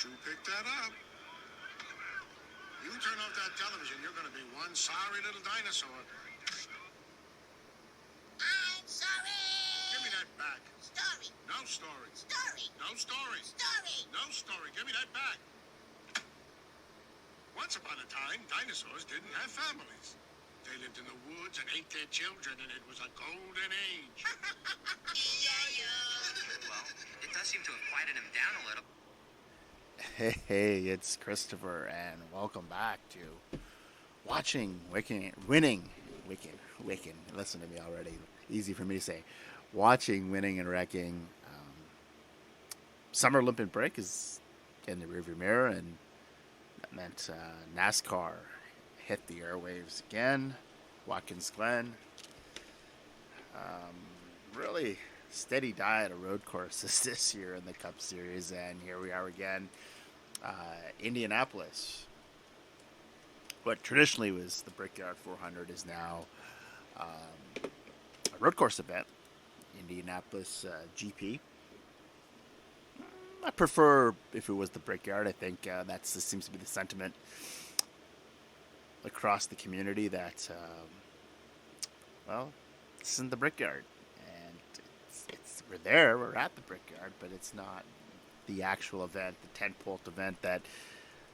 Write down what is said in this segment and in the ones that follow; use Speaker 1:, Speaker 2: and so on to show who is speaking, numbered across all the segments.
Speaker 1: you pick that up. You turn off that television, you're going to be one sorry little dinosaur.
Speaker 2: I'm sorry.
Speaker 1: Give me that back.
Speaker 2: Story.
Speaker 1: No story.
Speaker 2: Story.
Speaker 1: No story.
Speaker 2: Story.
Speaker 1: No story. Give me that back. Once upon a time, dinosaurs didn't have families. They lived in the woods and ate their children, and it was a golden age.
Speaker 3: Well, it does seem to have quieted him down a little.
Speaker 4: Hey, it's Christopher, and welcome back to Winning. Listen to me already. Easy for me to say. Watching, winning, and wrecking. Summer Olympic break is in the rearview mirror, and that meant NASCAR hit the airwaves again. Watkins Glen. Really steady diet of road courses this year in the Cup Series, and here we are again. Indianapolis, what traditionally was the Brickyard 400, is now a road course event. Indianapolis GP. I prefer if it was the Brickyard. I think that seems to be the sentiment across the community that, this isn't the Brickyard. And we're at the Brickyard, but it's not the actual event, the tentpole event that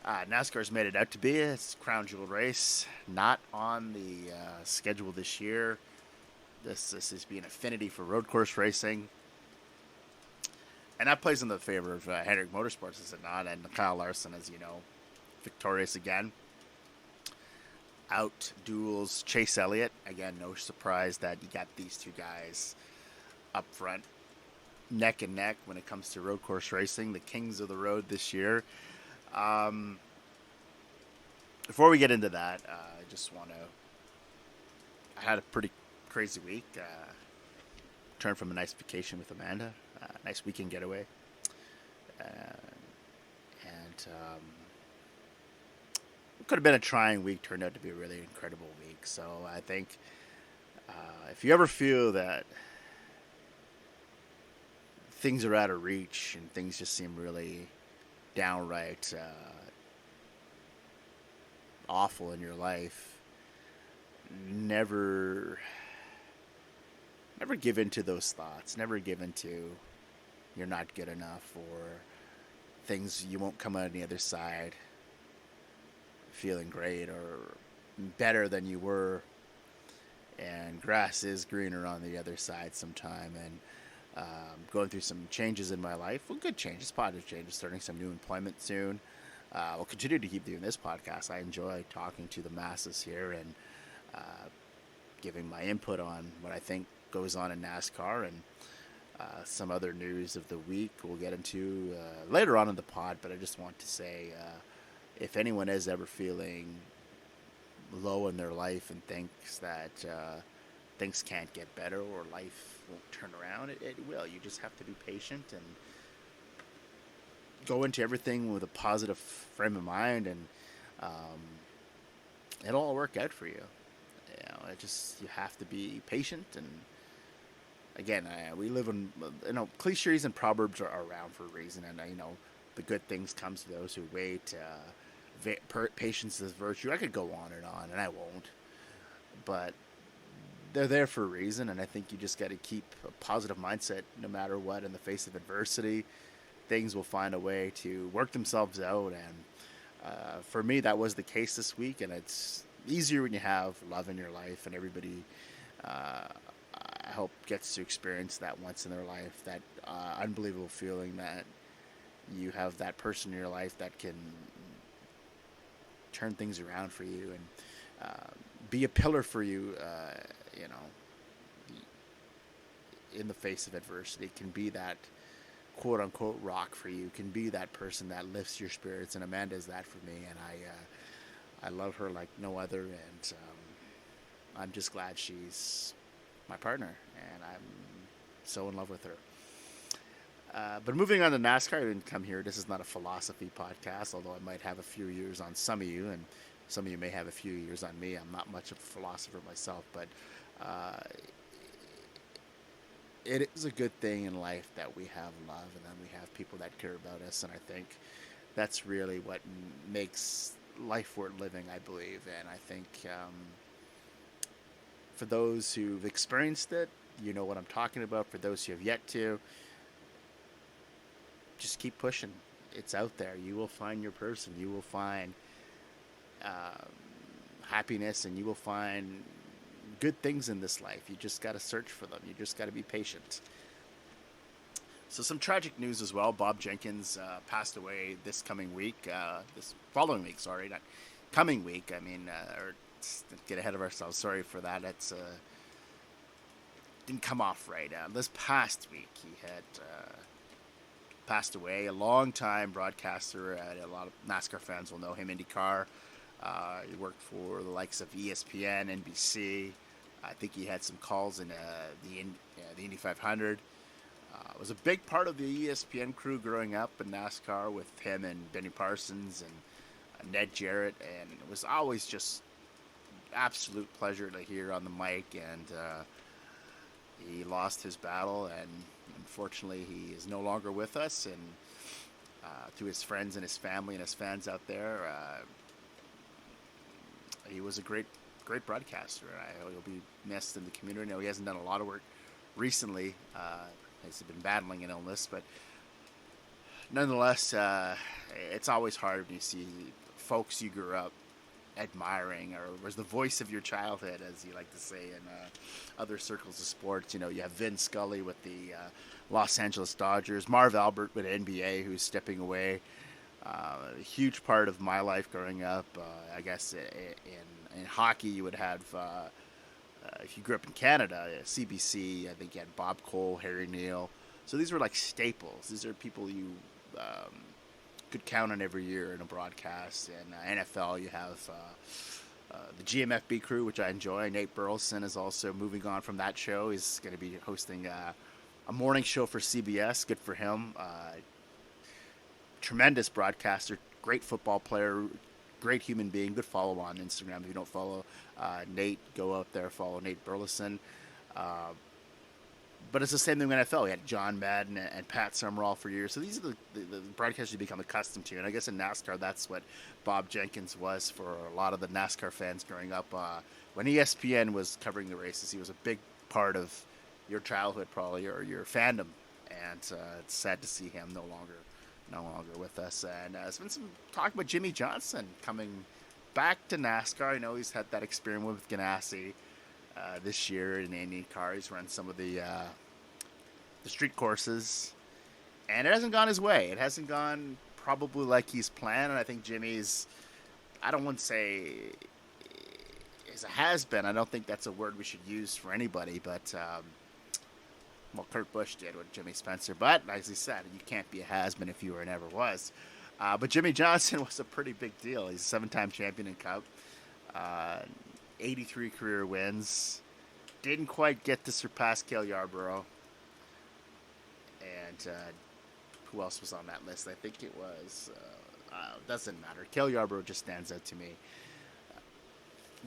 Speaker 4: NASCAR's made it out to be. It's a crown jewel race, not on the schedule this year. This is being affinity for road course racing. And that plays in the favor of Hendrick Motorsports, is it not? And Kyle Larson, as you know, victorious again. Out duels Chase Elliott. Again, no surprise that you got these two guys up front, neck and neck when it comes to road course racing, the kings of the road this year. Before we get into that, I just want to... I had a pretty crazy week. Returned from a nice vacation with Amanda. Nice weekend getaway. It could have been a trying week. Turned out to be a really incredible week. So I think if you ever feel that things are out of reach and things just seem really downright awful in your life, never give in to those thoughts. Never give in to you're not good enough, or things you won't come out on the other side feeling great or better than you were. And grass is greener on the other side sometime. And going through some changes in my life. Well, good changes, positive changes, starting some new employment soon. We'll continue to keep doing this podcast. I enjoy talking to the masses here and giving my input on what I think goes on in NASCAR and some other news of the week we'll get into later on in the pod. But I just want to say, if anyone is ever feeling low in their life and thinks that things can't get better or life won't turn around, it will. You just have to be patient and go into everything with a positive frame of mind, and it'll all work out for you. You have to be patient. And again, we live in, cliches and proverbs are around for a reason, and the good things comes to those who wait. Patience is virtue. I could go on, and I won't, but they're there for a reason. And I think you just got to keep a positive mindset no matter what. In the face of adversity, things will find a way to work themselves out. And for me, that was the case this week. And it's easier when you have love in your life, and everybody, I hope, gets to experience that once in their life, that unbelievable feeling that you have that person in your life that can turn things around for you and be a pillar for you, in the face of adversity. Can be that quote-unquote rock for you, can be that person that lifts your spirits, and Amanda is that for me, and I love her like no other, and I'm just glad she's my partner, and I'm so in love with her. But moving on to NASCAR, I didn't come here. This is not a philosophy podcast, although I might have a few years on some of you, and some of you may have a few years on me. I'm not much of a philosopher myself, but it is a good thing in life that we have love, and then we have people that care about us. And I think that's really what makes life worth living, I believe. And I think for those who've experienced it, you know what I'm talking about. For those who have yet to, just keep pushing. It's out there. You will find your person. You will find happiness, and you will find good things in this life. You just got to search for them. You just got to be patient. So some tragic news as well. Bob Jenkins passed away this following week, not coming week. I mean, or get ahead of ourselves. Sorry for that. It's didn't come off right. This past week, he had passed away. A long-time broadcaster. A lot of NASCAR fans will know him. IndyCar. He worked for the likes of ESPN, NBC. I think he had some calls in the Indy 500. Was a big part of the ESPN crew growing up in NASCAR with him and Benny Parsons and Ned Jarrett, and it was always just absolute pleasure to hear on the mic. And he lost his battle, and unfortunately he is no longer with us. And to his friends and his family and his fans out there, he was a great broadcaster. He'll be missed in the community. I know he hasn't done a lot of work recently. He's been battling an illness, but nonetheless, it's always hard when you see folks you grew up admiring, or was the voice of your childhood, as you like to say in other circles of sports. You know, you have Vin Scully with the Los Angeles Dodgers, Marv Albert with NBA, who's stepping away. A huge part of my life growing up. I guess in hockey, you would have. If you grew up in Canada, CBC, I think you had Bob Cole, Harry Neal. So these were like staples. These are people you could count on every year in a broadcast. And NFL, you have the GMFB crew, which I enjoy. Nate Burleson is also moving on from that show. He's going to be hosting a morning show for CBS. Good for him. Tremendous broadcaster, great football player, great human being. Good follow on Instagram. If you don't follow Nate, go out there, follow Nate Burleson. But it's the same thing in NFL. We had John Madden and Pat Summerall for years. So these are the broadcasters you become accustomed to. And I guess in NASCAR, that's what Bob Jenkins was for a lot of the NASCAR fans growing up. When ESPN was covering the races, he was a big part of your childhood, probably, or your fandom. And it's sad to see him no longer with us. And there's been some talk about Jimmy Johnson coming back to NASCAR. I know he's had that experience with Ganassi this year in IndyCar. He's run some of the street courses, and it hasn't gone his way. It hasn't gone probably like he's planned. And I think Jimmy's, I don't want to say is a has-been. I don't think that's a word we should use for anybody, but well, Kurt Busch did with Jimmy Spencer. But as he said, you can't be a has-been if you were never was. But Jimmy Johnson was a pretty big deal. He's a 7-time champion in Cup, 83 career wins. Didn't quite get to surpass Cale Yarborough. And who else was on that list? I think it was, doesn't matter. Cale Yarborough just stands out to me.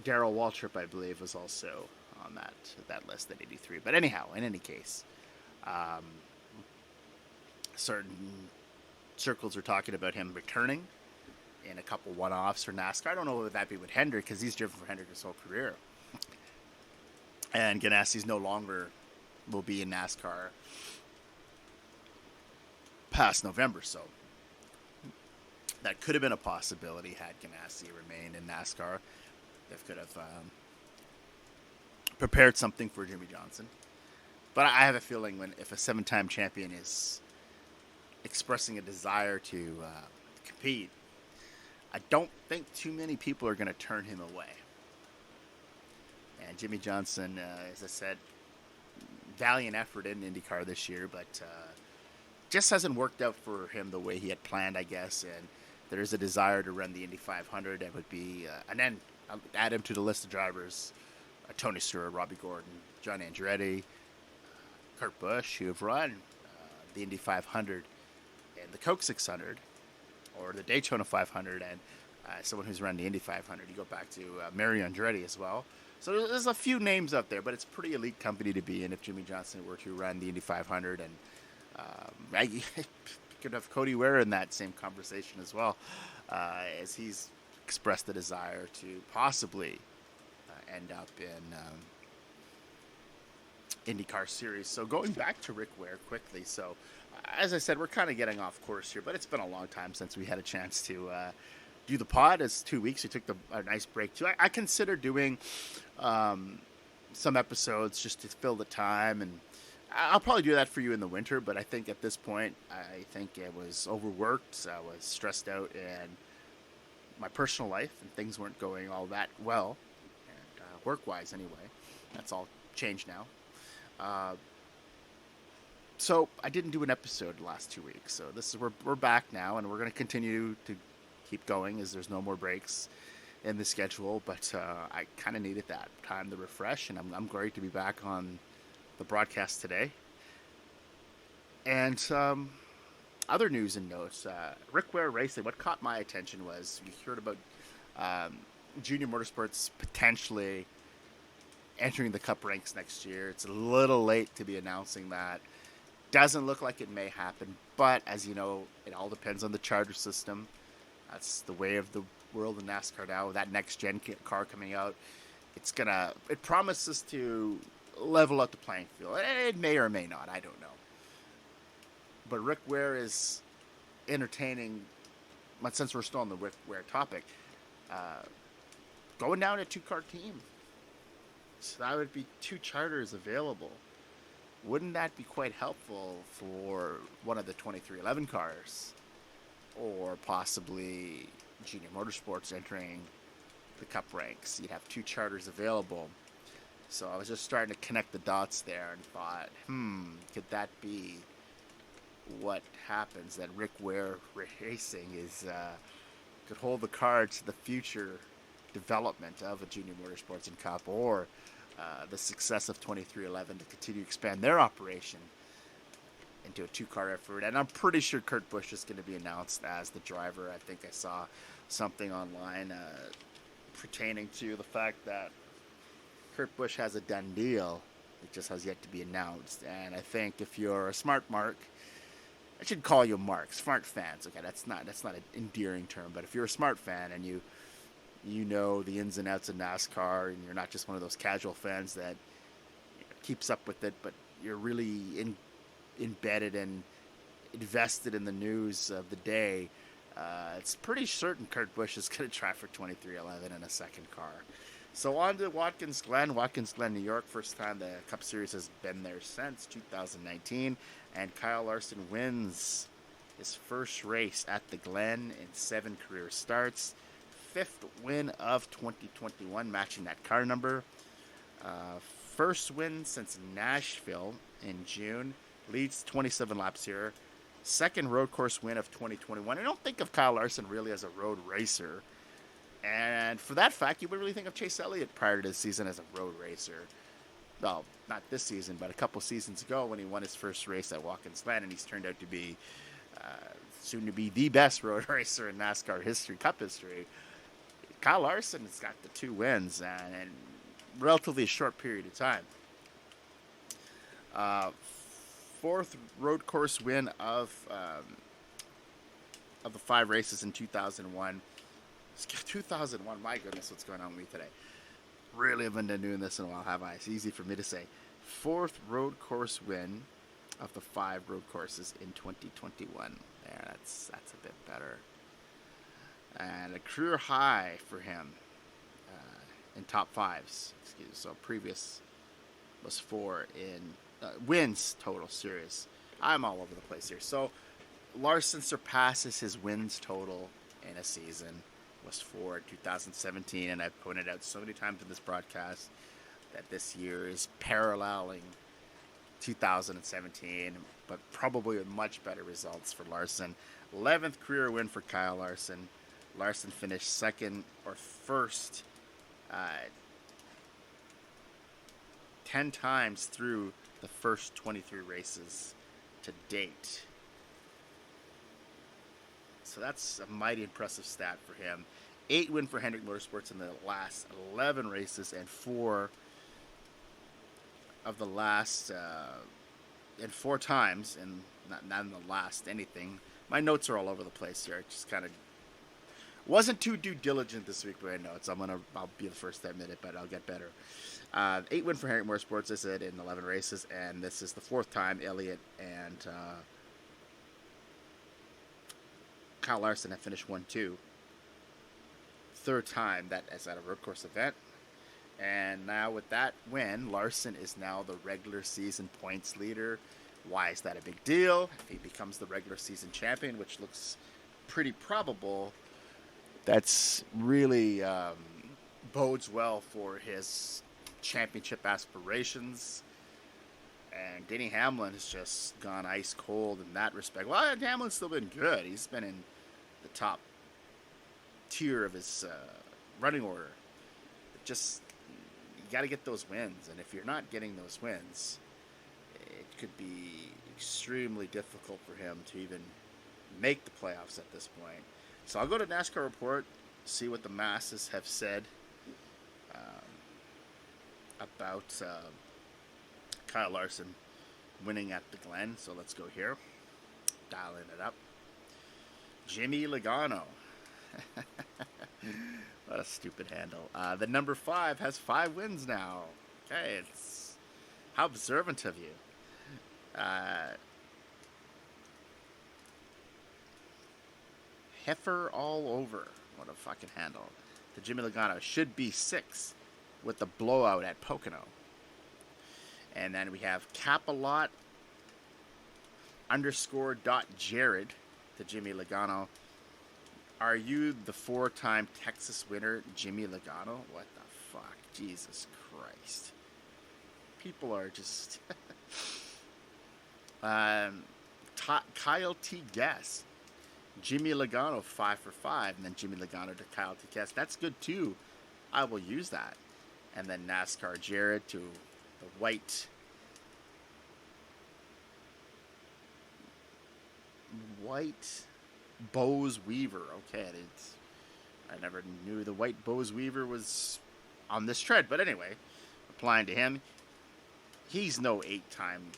Speaker 4: Darrell Waltrip, I believe, was also on that list at 83. But anyhow, in any case, certain circles are talking about him returning in a couple one-offs for NASCAR. I don't know what that'd be with Hendrick, because he's driven for Hendrick his whole career. And Ganassi's no longer will be in NASCAR past November, so that could have been a possibility had Ganassi remained in NASCAR. They could have prepared something for Jimmy Johnson. But I have a feeling if a 7-time champion is expressing a desire to compete, I don't think too many people are going to turn him away. And Jimmy Johnson, as I said, valiant effort in IndyCar this year, but just hasn't worked out for him the way he had planned, I guess. And there is a desire to run the Indy 500. That would be, and then I'll add him to the list of drivers: Tony Stewart, Robbie Gordon, John Andretti, Kurt Busch, who have run the Indy 500 and the Coke 600, or the Daytona 500, and someone who's run the Indy 500. You go back to Mario Andretti as well. So there's a few names up there, but it's a pretty elite company to be in if Jimmy Johnson were to run the Indy 500. And could have Cody Ware in that same conversation as well, as he's expressed the desire to possibly end up in IndyCar Series. So going back to Rick Ware quickly. So as I said, we're kind of getting off course here, but it's been a long time since we had a chance to do the pod. It's 2 weeks. We took a nice break too. I consider doing some episodes just to fill the time, and I'll probably do that for you in the winter, but I think at this point, I think it was overworked. I was stressed out in my personal life, and things weren't going all that well, and work-wise anyway. That's all changed now. So I didn't do an episode the last 2 weeks. So we're back now, and we're going to continue to keep going as there's no more breaks in the schedule. But I kind of needed that time to refresh, and I'm great to be back on the broadcast today. And other news and notes. Rick Ware Racing. What caught my attention was you heard about Junior Motorsports potentially entering the Cup ranks next year. It's a little late to be announcing that. Doesn't look like it may happen, but as you know, it all depends on the charter system. That's the way of the world in NASCAR now. That next gen car coming out, it promises to level out the playing field. It may or may not, I don't know. But Rick Ware is entertaining, since we're still on the Rick Ware topic, going down a 2-car team. So that would be 2 charters available. Wouldn't that be quite helpful for one of the 2311 cars? Or possibly Junior Motorsports entering the Cup ranks. You'd have 2 charters available. So I was just starting to connect the dots there and thought, could that be what happens? That Rick Ware Racing could hold the cards to the future development of a Junior Motorsports and Cup, or the success of 2311 to continue to expand their operation into a 2-car effort. And I'm pretty sure Kurt Busch is going to be announced as the driver. I think I saw something online pertaining to the fact that Kurt Busch has a done deal. It just has yet to be announced. And I think if you're a smart Mark, I should call you Mark, smart fans. Okay, that's not an endearing term, but if you're a smart fan and you know the ins and outs of NASCAR, and you're not just one of those casual fans that keeps up with it, but you're really embedded and invested in the news of the day, it's pretty certain Kurt Busch is going to try for 2311 in a second car. So on to Watkins Glen, New York. First time the Cup Series has been there since 2019, and Kyle Larson wins his first race at the Glen in 7 career starts. 5th win of 2021, matching that car number. First win since Nashville in June. Leads 27 laps here. Second road course win of 2021. I don't think of Kyle Larson really as a road racer. And for that fact, you would really think of Chase Elliott prior to this season as a road racer. Well, not this season, but a couple seasons ago when he won his first race at Watkins Glen, and he's turned out to be soon to be the best road racer in NASCAR history, Cup history. Kyle Larson has got the 2 wins in relatively a short period of time. 4th road course win of the 5 races in 2001. 2001, my goodness, what's going on with me today? Really haven't been doing this in a while, have I? It's easy for me to say. 4th road course win of the 5 road courses in 2021. There, that's a bit better. And a career high for him in top 5s. So previous was 4 in wins total series. I'm all over the place here. So Larson surpasses his wins total in a season. Was 4 in 2017, and I've pointed out so many times in this broadcast that this year is paralleling 2017, but probably with much better results for Larson. 11th career win for Kyle Larson. Larson finished second or first 10 times through the first 23 races to date. So that's a mighty impressive stat for him. 8 win for Hendrick Motorsports in the last 11 races, and 4 of the last, and 4 times, and not in the last anything, My notes are all over the place here. I just kind of wasn't too due diligent this week with my notes. I'll be the first to admit it, but I'll get better. 8 win for Harriet Motorsports, I said, in 11 races, and this is the 4th time Elliott and Kyle Larson have finished 1-2. 3rd time that is at a road course event. And now with that win, Larson is now the regular season points leader. Why is that a big deal? If he becomes the regular season champion, which looks pretty probable, that's really bodes well for his championship aspirations. And Denny Hamlin has just gone ice cold in that respect. Well, Hamlin's still been good. He's been in the top tier of his running order. Just, you got to get those wins. And if you're not getting those wins, it could be extremely difficult for him to even make the playoffs at this point. So I'll go to NASCAR Report, see what the masses have said about Kyle Larson winning at the Glen. So let's go here. Dialing it up. Jimmy Logano. What a stupid handle. The number 5 has 5 wins now. Okay, it's how observant of you. Heifer all over. What a fucking handle. The Jimmy Logano should be 6 with the blowout at Pocono. And then we have Capalot _.Jared to Jimmy Logano. Are you the 4-time Texas winner, Jimmy Logano? What the fuck? Jesus Christ. People are just... Kyle T. Guess. Jimmy Logano 5 for 5, and then Jimmy Logano to Kyle T. Guess. That's good too. I will use that. And then NASCAR Jared to the white Bose Weaver. Okay, I never knew the white Bose Weaver was on this tread, but anyway, applying to him, he's no 8-time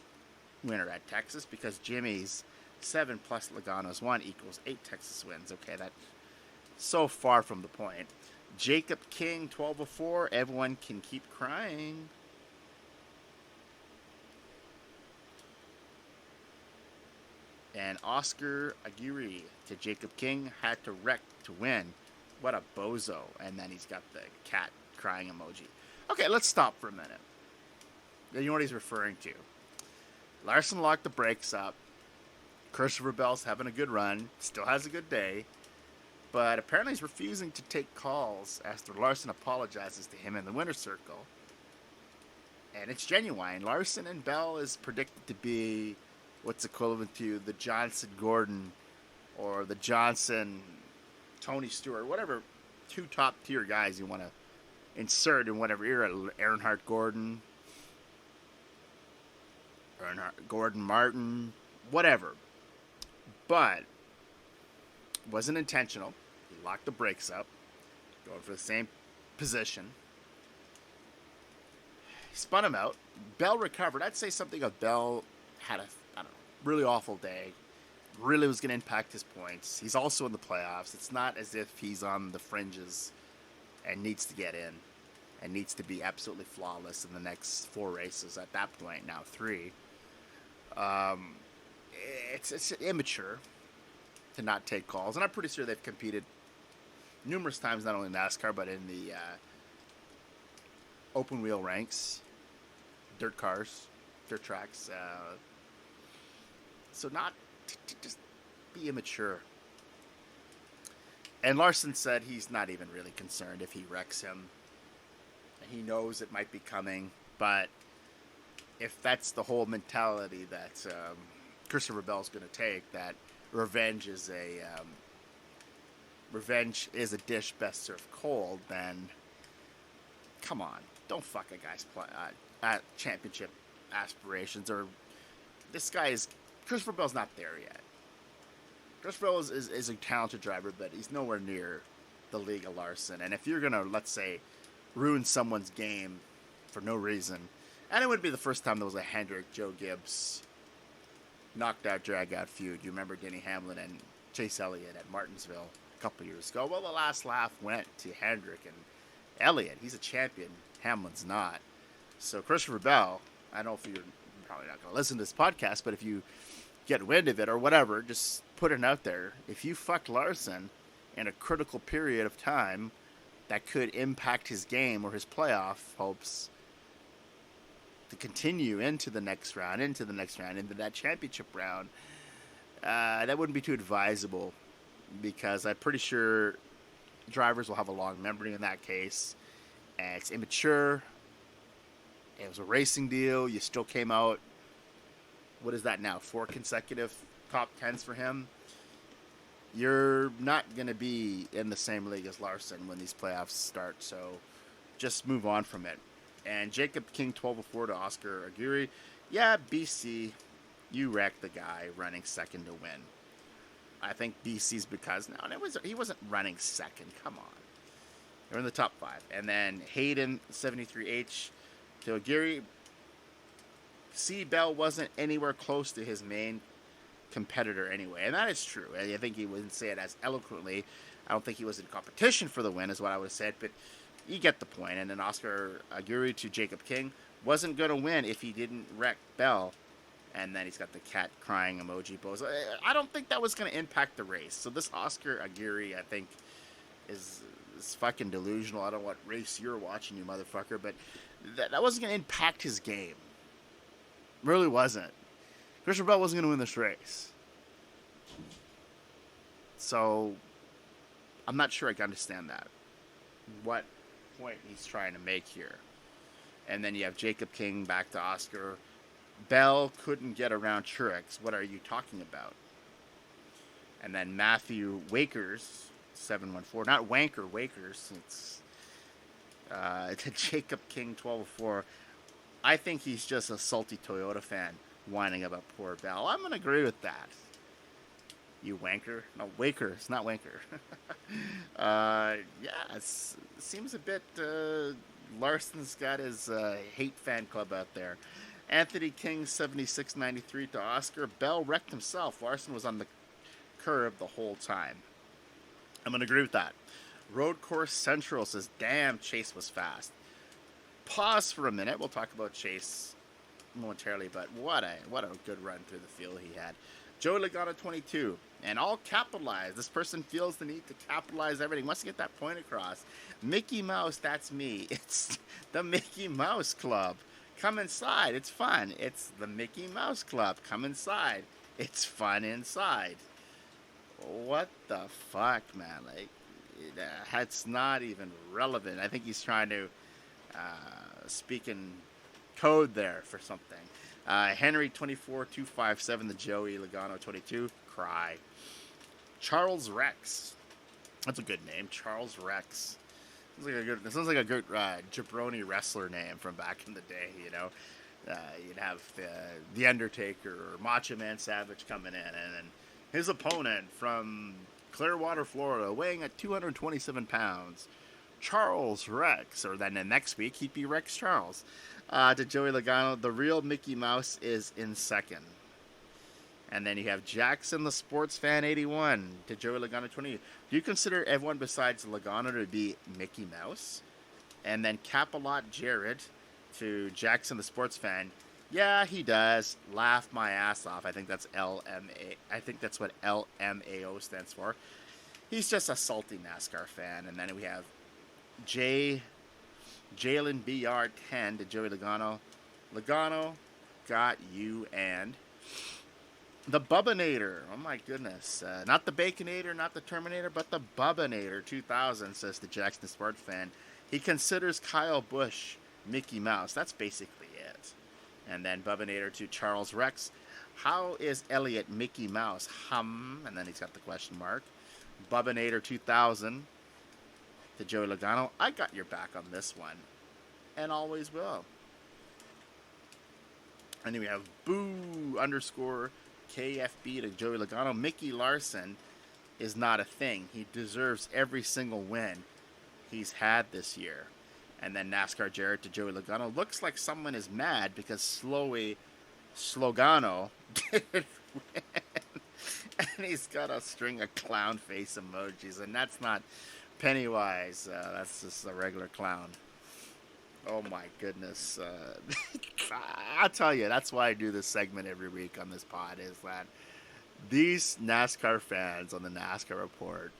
Speaker 4: winner at Texas because Jimmy's 7 plus Logano's 1 equals 8 Texas wins. Okay, that's so far from the point. Jacob King, 12 of 4. Everyone can keep crying. And Oscar Aguirre to Jacob King had to wreck to win. What a bozo. And then he's got the cat crying emoji. Okay, let's stop for a minute. You know what he's referring to. Larson locked the brakes up. Christopher Bell's having a good run. Still has a good day. But apparently he's refusing to take calls after Larson apologizes to him in the winner's circle. And it's genuine. Larson and Bell is predicted to be what's equivalent to the Johnson-Gordon or the Johnson-Tony Stewart, whatever 2 top-tier guys you want to insert in whatever era. Earnhardt Gordon, Gordon Martin, whatever. But wasn't intentional. He locked the brakes up, going for the same position. He spun him out. Bell recovered. I'd say something of Bell had a, really awful day. Really was going to impact his points. He's also in the playoffs. It's not as if he's on the fringes and needs to get in and needs to be absolutely flawless in the next 4 races. At that point, now 3. It's immature to not take calls, and I'm pretty sure they've competed numerous times, not only in NASCAR but in the open wheel ranks, dirt cars, dirt tracks. So not to just be immature. And Larson said he's not even really concerned if he wrecks him. He knows it might be coming, but if that's the whole mentality that Christopher Bell's going to take, that revenge is a dish best served cold, then come on, don't fuck a guy's championship aspirations. Or Christopher Bell's not there yet. Christopher Bell is a talented driver, but he's nowhere near the league of Larson. And if you're gonna, let's say, ruin someone's game for no reason, and it wouldn't be the first time there was a Hendrick, Joe Gibbs knocked-out, drag-out feud. You remember Denny Hamlin and Chase Elliott at Martinsville a couple years ago. Well, the last laugh went to Hendrick and Elliott. He's a champion. Hamlin's not. So Christopher Bell, I don't know if you're probably not going to listen to this podcast, but if you get wind of it or whatever, just put it out there. If you fucked Larson in a critical period of time that could impact his game or his playoff hopes to continue into the next round, into that championship round, that wouldn't be too advisable, because I'm pretty sure drivers will have a long memory in that case. And it's immature. It was a racing deal. You still came out, what is that now, 4 consecutive top 10s for him. You're not going to be in the same league as Larson when these playoffs start, so just move on from it. And Jacob King, 12-4 to Oscar Aguirre. Yeah, BC, you wrecked the guy running second to win. I think BC's because now he wasn't running second. Come on. They're in the top 5. And then Hayden, 73H to Aguirre. C. Bell wasn't anywhere close to his main competitor anyway. And that is true. I think he wouldn't say it as eloquently. I don't think he was in competition for the win is what I would have said. But you get the point. And then Oscar Aguirre to Jacob King wasn't going to win if he didn't wreck Bell. And then he's got the cat crying emoji pose. I don't think that was going to impact the race. So this Oscar Aguirre, I think, is fucking delusional. I don't know what race you're watching, you motherfucker. But that wasn't going to impact his game. Really wasn't. Christopher Bell wasn't going to win this race. So I'm not sure I can understand that. What point he's trying to make here. And then you have Jacob King back to Oscar. Bell couldn't get around Truex. What are you talking about? And then Matthew Wakers, 714. Not Wanker, Wakers. It's Jacob King, 12-4. I think he's just a salty Toyota fan whining about poor Bell. I'm going to agree with that. You wanker. No, Waker. It's not Wanker. Yeah, it seems a bit... Larson's got his hate fan club out there. Anthony King, 76.93 to Oscar. Bell wrecked himself. Larson was on the curb the whole time. I'm going to agree with that. Road Course Central says, damn, Chase was fast. Pause for a minute. We'll talk about Chase momentarily, but what a good run through the field he had. Joey Logano, 22, and all capitalized. This person feels the need to capitalize everything. Wants to get that point across. Mickey Mouse, that's me. It's the Mickey Mouse Club. Come inside. It's fun. It's the Mickey Mouse Club. Come inside. It's fun inside. What the fuck, man? Like, that's not even relevant. I think he's trying to speak in code there for something. Henry, 24.257. The Joey Logano, 22. Cry. Charles Rex. That's a good name. Charles Rex. It sounds like a good jabroni wrestler name from back in the day, you know. You'd have The Undertaker or Macho Man Savage coming in, and then his opponent from Clearwater, Florida, weighing at 227 pounds, Charles Rex. Or then the next week, he'd be Rex Charles. To Joey Logano, the real Mickey Mouse is in second. And then you have Jackson, the sports fan, 81. To Joey Logano, 20. Do you consider everyone besides Logano to be Mickey Mouse? And then Capalot Jared to Jackson, the sports fan. Yeah, he does. Laugh my ass off. I think that's LMA. I think that's what LMAO stands for. He's just a salty NASCAR fan. And then we have Jalen BR 10 to Joey Logano. Logano got you and the Bubbanator. Oh my goodness. Not the Baconator, not the Terminator, but the Bubbanator 2000, says the Jackson Sport fan. He considers Kyle Busch Mickey Mouse. That's basically it. And then Bubbanator to Charles Rex. How is Elliott Mickey Mouse? And then he's got the question mark. Bubbanator 2000 to Joey Logano. I got your back on this one. And always will. And then we have Boo _ KFB to Joey Logano. Mickey Larson is not a thing. He deserves every single win he's had this year. And then NASCAR Jarrett to Joey Logano. Looks like someone is mad because Slogano didn't And he's got a string of clown face emojis, and that's not Pennywise. That's just a regular clown. Oh my goodness. I'll tell you, that's why I do this segment every week on this pod, is that these NASCAR fans on the NASCAR Report,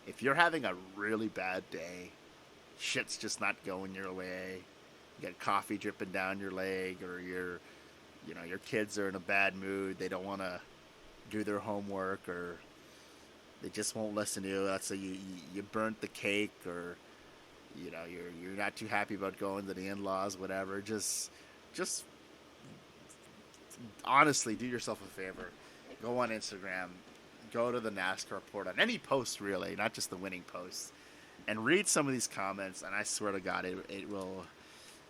Speaker 4: if you're having a really bad day, shit's just not going your way, you got coffee dripping down your leg, or your kids are in a bad mood, they don't want to do their homework, or they just won't listen to you, let's say you burnt the cake, or you're not too happy about going to the in-laws, whatever, just honestly do yourself a favor. Go on Instagram, go to the NASCAR Report, on any post really, not just the winning posts, and read some of these comments, and I swear to God, it will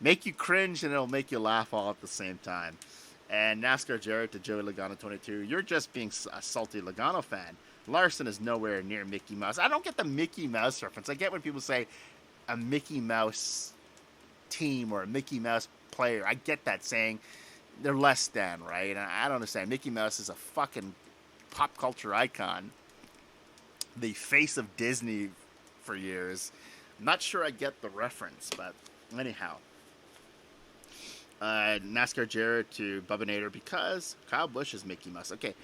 Speaker 4: make you cringe and it'll make you laugh all at the same time. And NASCAR Jarrett to Joey Logano 22, you're just being a salty Logano fan. Larson is nowhere near Mickey Mouse. I don't get the Mickey Mouse reference. I get when people say a Mickey Mouse team or a Mickey Mouse player. I get that, saying they're less than, right? And I don't understand. Mickey Mouse is a fucking pop culture icon, the face of Disney for years. I'm not sure I get the reference, but anyhow. NASCAR Jared to Bubba Nader, because Kyle Busch is Mickey Mouse. Okay,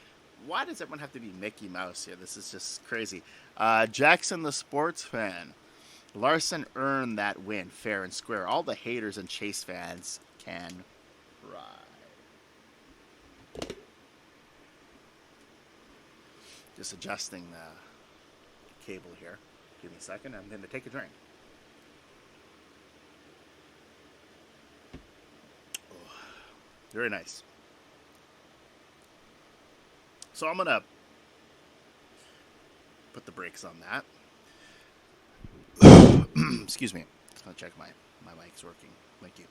Speaker 4: why does everyone have to be Mickey Mouse here? This is just crazy. Jackson the sports fan. Larson earned that win fair and square. All the haters and Chase fans can ride. Just adjusting the cable here. Give me a second. I'm going to take a drink. Oh, very nice. So I'm going to put the brakes on that. Excuse me. Just going to check my mic's working. Thank you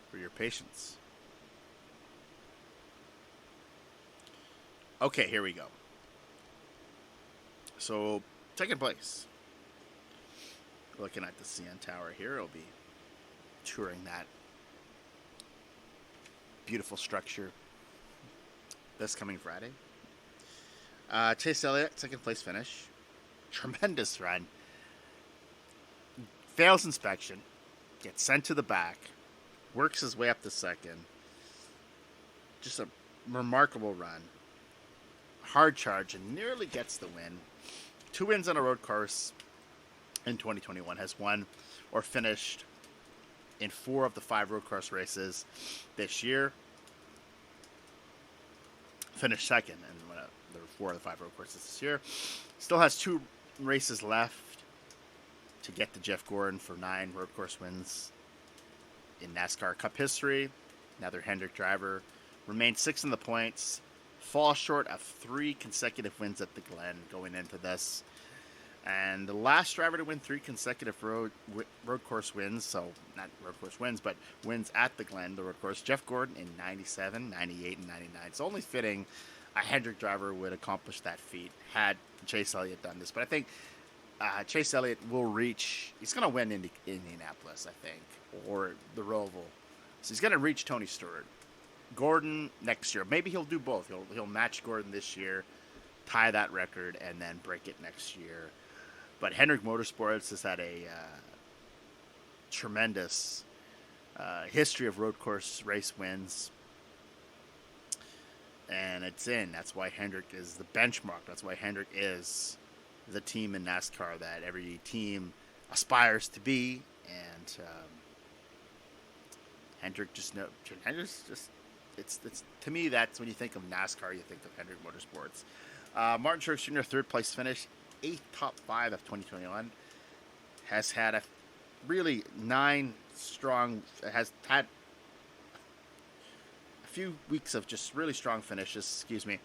Speaker 4: for your patience. Okay, here we go. So, second place. Looking at the CN Tower here. I'll be touring that beautiful structure this coming Friday. Chase Elliott, second place finish. Tremendous run. Fails inspection. Gets sent to the back. Works his way up to second. Just a remarkable run. Hard charge and nearly gets the win. 2 wins on a road course in 2021. Has won or finished in 4 of the 5 road course races this year. Finished second in there were 4 of the 5 road courses this year. Still has 2 races left to get to Jeff Gordon for 9 road course wins in NASCAR Cup history. Another Hendrick driver. Remains 6th in the points. Falls short of 3 consecutive wins at the Glen going into this. And the last driver to win 3 consecutive road course wins, so not road course wins, but wins at the Glen, the road course, Jeff Gordon in 97, 98, and 99. It's only fitting a Hendrick driver would accomplish that feat had Chase Elliott done this. But I think Chase Elliott will reach, he's going to win Indianapolis, I think, or the Roval. So he's going to reach Tony Stewart. Gordon next year. Maybe he'll do both. He'll match Gordon this year, tie that record, and then break it next year. But Hendrick Motorsports has had a tremendous history of road course race wins. And it's in. That's why Hendrick is the benchmark. That's why Hendrick is the team in NASCAR that every team aspires to be. And Hendrick it's to me, that's when you think of NASCAR, you think of Hendrick Motorsports. Martin Truex Jr., 3rd place finish, 8th top 5 of 2021. Has had a really 9 strong, has had a few weeks of just really strong finishes, 2nd,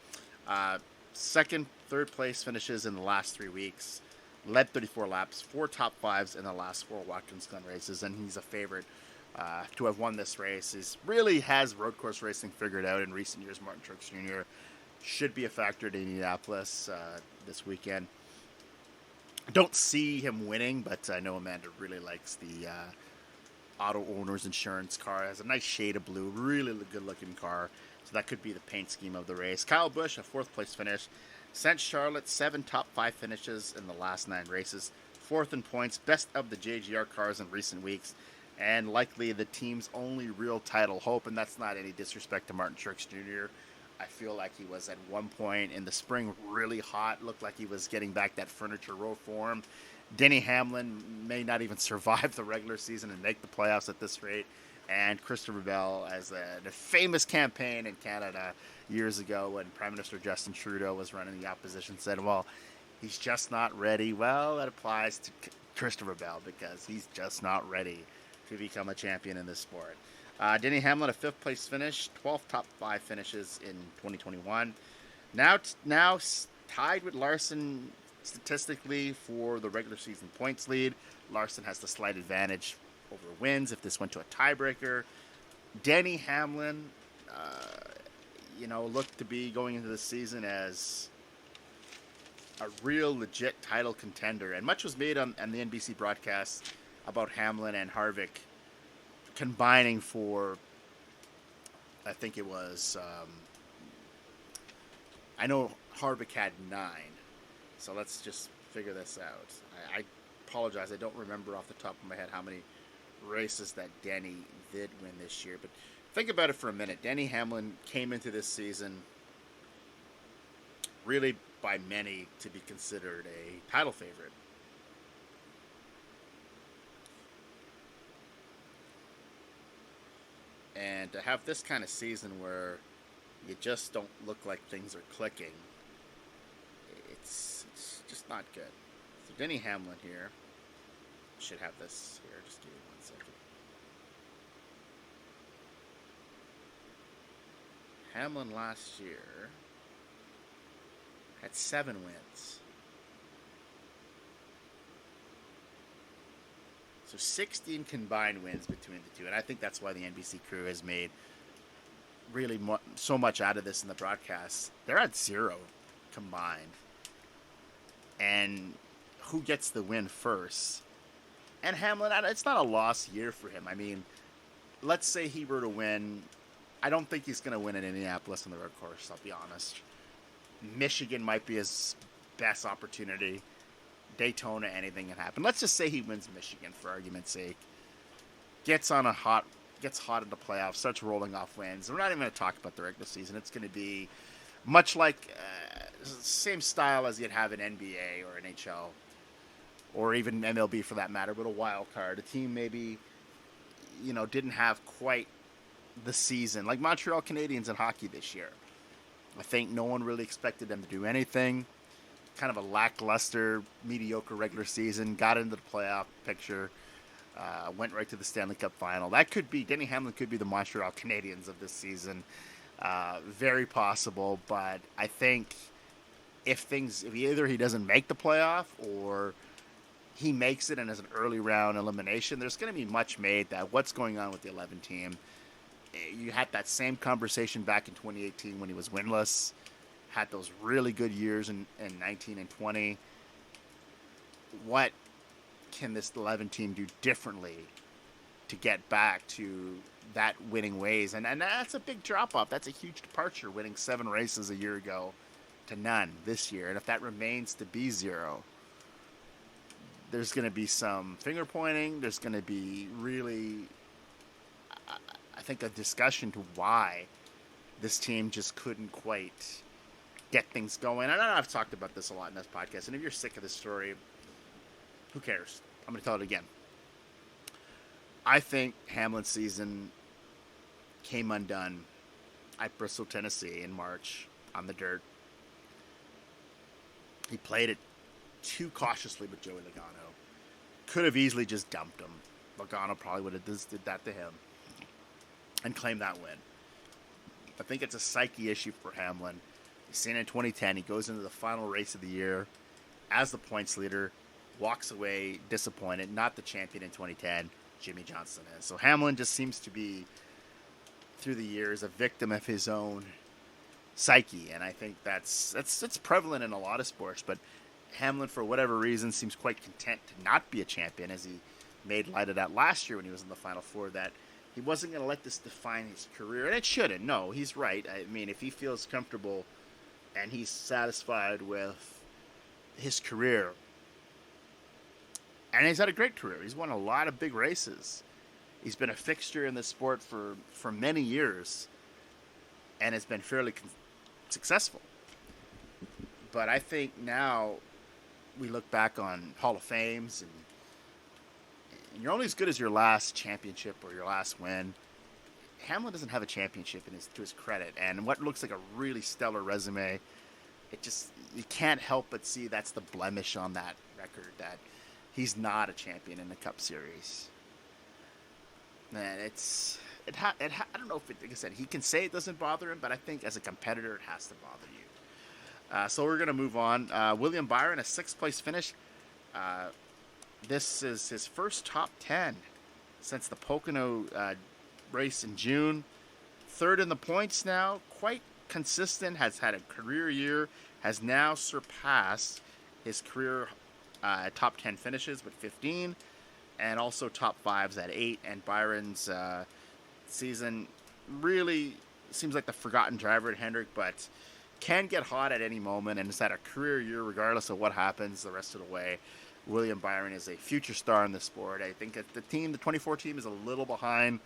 Speaker 4: 3rd place finishes in the last 3 weeks. Led 34 laps, 4 top 5s in the last 4 Watkins Glen races, and he's a favorite to have won this race. He really has road course racing figured out in recent years. Martin Truex Jr. should be a factor to Indianapolis this weekend. Don't see him winning, but I know Amanda really likes the auto owner's insurance car. It has a nice shade of blue, really good looking car. So that could be the paint scheme of the race. Kyle Busch, a 4th place finish. Sent Charlotte 7 top 5 finishes in the last 9 races. 4th in points, best of the JGR cars in recent weeks, and likely the team's only real title hope. And that's not any disrespect to Martin Truex Jr. I feel like he was at one point in the spring really hot, looked like he was getting back that Furniture Row form. Denny Hamlin may not even survive the regular season and make the playoffs at this rate. And Christopher Bell, as a famous campaign in Canada years ago when Prime Minister Justin Trudeau was running the opposition, said, well, he's just not ready. Well, that applies to Christopher Bell because he's just not ready to become a champion in this sport. Denny Hamlin, a 5th place finish, 12 top 5 finishes in 2021. Now tied with Larson statistically for the regular season points lead. Larson has the slight advantage over wins if this went to a tiebreaker. Denny Hamlin, looked to be going into the season as a real legit title contender. And much was made on the NBC broadcast about Hamlin and Harvick combining for, I think it was, I know Harvick had 9. So let's just figure this out. I apologize. I don't remember off the top of my head how many races that Denny did win this year. But think about it for a minute. Denny Hamlin came into this season really by many to be considered a title favorite. And to have this kind of season where you just don't look like things are clicking, it's just not good. So Denny Hamlin here should have this here. Just give me 1 second. Hamlin last year had 7 wins. So 16 combined wins between the two. And I think that's why the NBC crew has made really so much out of this in the broadcast. They're at 0 combined. And who gets the win first? And Hamlin, it's not a lost year for him. I mean, let's say he were to win. I don't think he's going to win in Indianapolis on the road course, I'll be honest. Michigan might be his best opportunity. Daytona, anything can happen. Let's just say he wins Michigan for argument's sake. Gets hot in the playoffs, starts rolling off wins. We're not even going to talk about the regular season. It's going to be much like same style as you'd have in NBA or NHL or even MLB for that matter, but a wild card. A team maybe, didn't have quite the season like Montreal Canadiens in hockey this year. I think no one really expected them to do anything. Kind of a lackluster, mediocre regular season. Got into the playoff picture. Went right to the Stanley Cup final. That could be, Denny Hamlin could be the Montreal Canadiens of this season. Very possible, but I think if either he doesn't make the playoff or he makes it and as an early round elimination, there's going to be much made that what's going on with the 11 team. You had that same conversation back in 2018 when he was winless. Had those really good years in 19 and 20. What can this 11 team do differently to get back to that winning ways? And that's a big drop-off. That's a huge departure, winning 7 races a year ago to none this year. And if that remains to be 0, there's going to be some finger-pointing. There's going to be really, I think, a discussion to why this team just couldn't quite get things going. I know I've talked about this a lot in this podcast, and if you're sick of this story, who cares? I'm going to tell it again. I think Hamlin's season came undone at Bristol, Tennessee in March on the dirt. He played it too cautiously with Joey Logano. Could have easily just dumped him. Logano probably would have just did that to him and claimed that win. I think it's a psyche issue for Hamlin. He's seen it in 2010. He goes into the final race of the year as the points leader, walks away disappointed, not the champion in 2010. Jimmy Johnson is. So Hamlin just seems to be, through the years, a victim of his own psyche, and I think that's prevalent in a lot of sports. But Hamlin, for whatever reason, seems quite content to not be a champion as he made light of that last year when he was in the Final Four, that he wasn't going to let this define his career. And it shouldn't. No, he's right. I mean, if he feels comfortable and he's satisfied with his career, and he's had a great career. He's won a lot of big races. He's been a fixture in this sport for many years and has been fairly successful. But I think now we look back on Hall of Fames, and you're only as good as your last championship or your last win. Hamlin doesn't have a championship to his credit, and what looks like a really stellar resume, you can't help but see that's the blemish on that record, that he's not a champion in the Cup Series. Man, I don't know if like I said, he can say it doesn't bother him, but I think as a competitor, it has to bother you. So we're going to move on. William Byer, a 6th place finish. This is his first top 10 since the Pocono race in June. 3rd in the points now, quite consistent, has had a career year, has now surpassed his career top 10 finishes with 15, and also top 5s at 8. And Byron's season really seems like the forgotten driver at Hendrick, but can get hot at any moment, and has had a career year regardless of what happens the rest of the way. William Byron is a future star in the sport. I think that the 24 team, is a little behind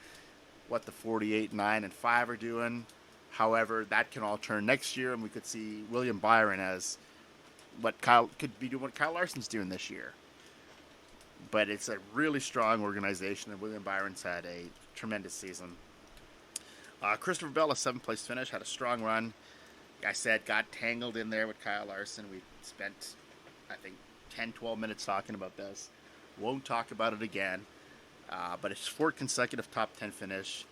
Speaker 4: what the 48, 9, and 5 are doing. However, that can all turn next year, and we could see William Byron as what Kyle Larson's doing this year. But it's a really strong organization, and William Byron's had a tremendous season. Christopher Bell, a 7th place finish, had a strong run. Like I said, got tangled in there with Kyle Larson. We spent, I think, 10, 12 minutes talking about this. Won't talk about it again. But it's 4th consecutive top 10 finish,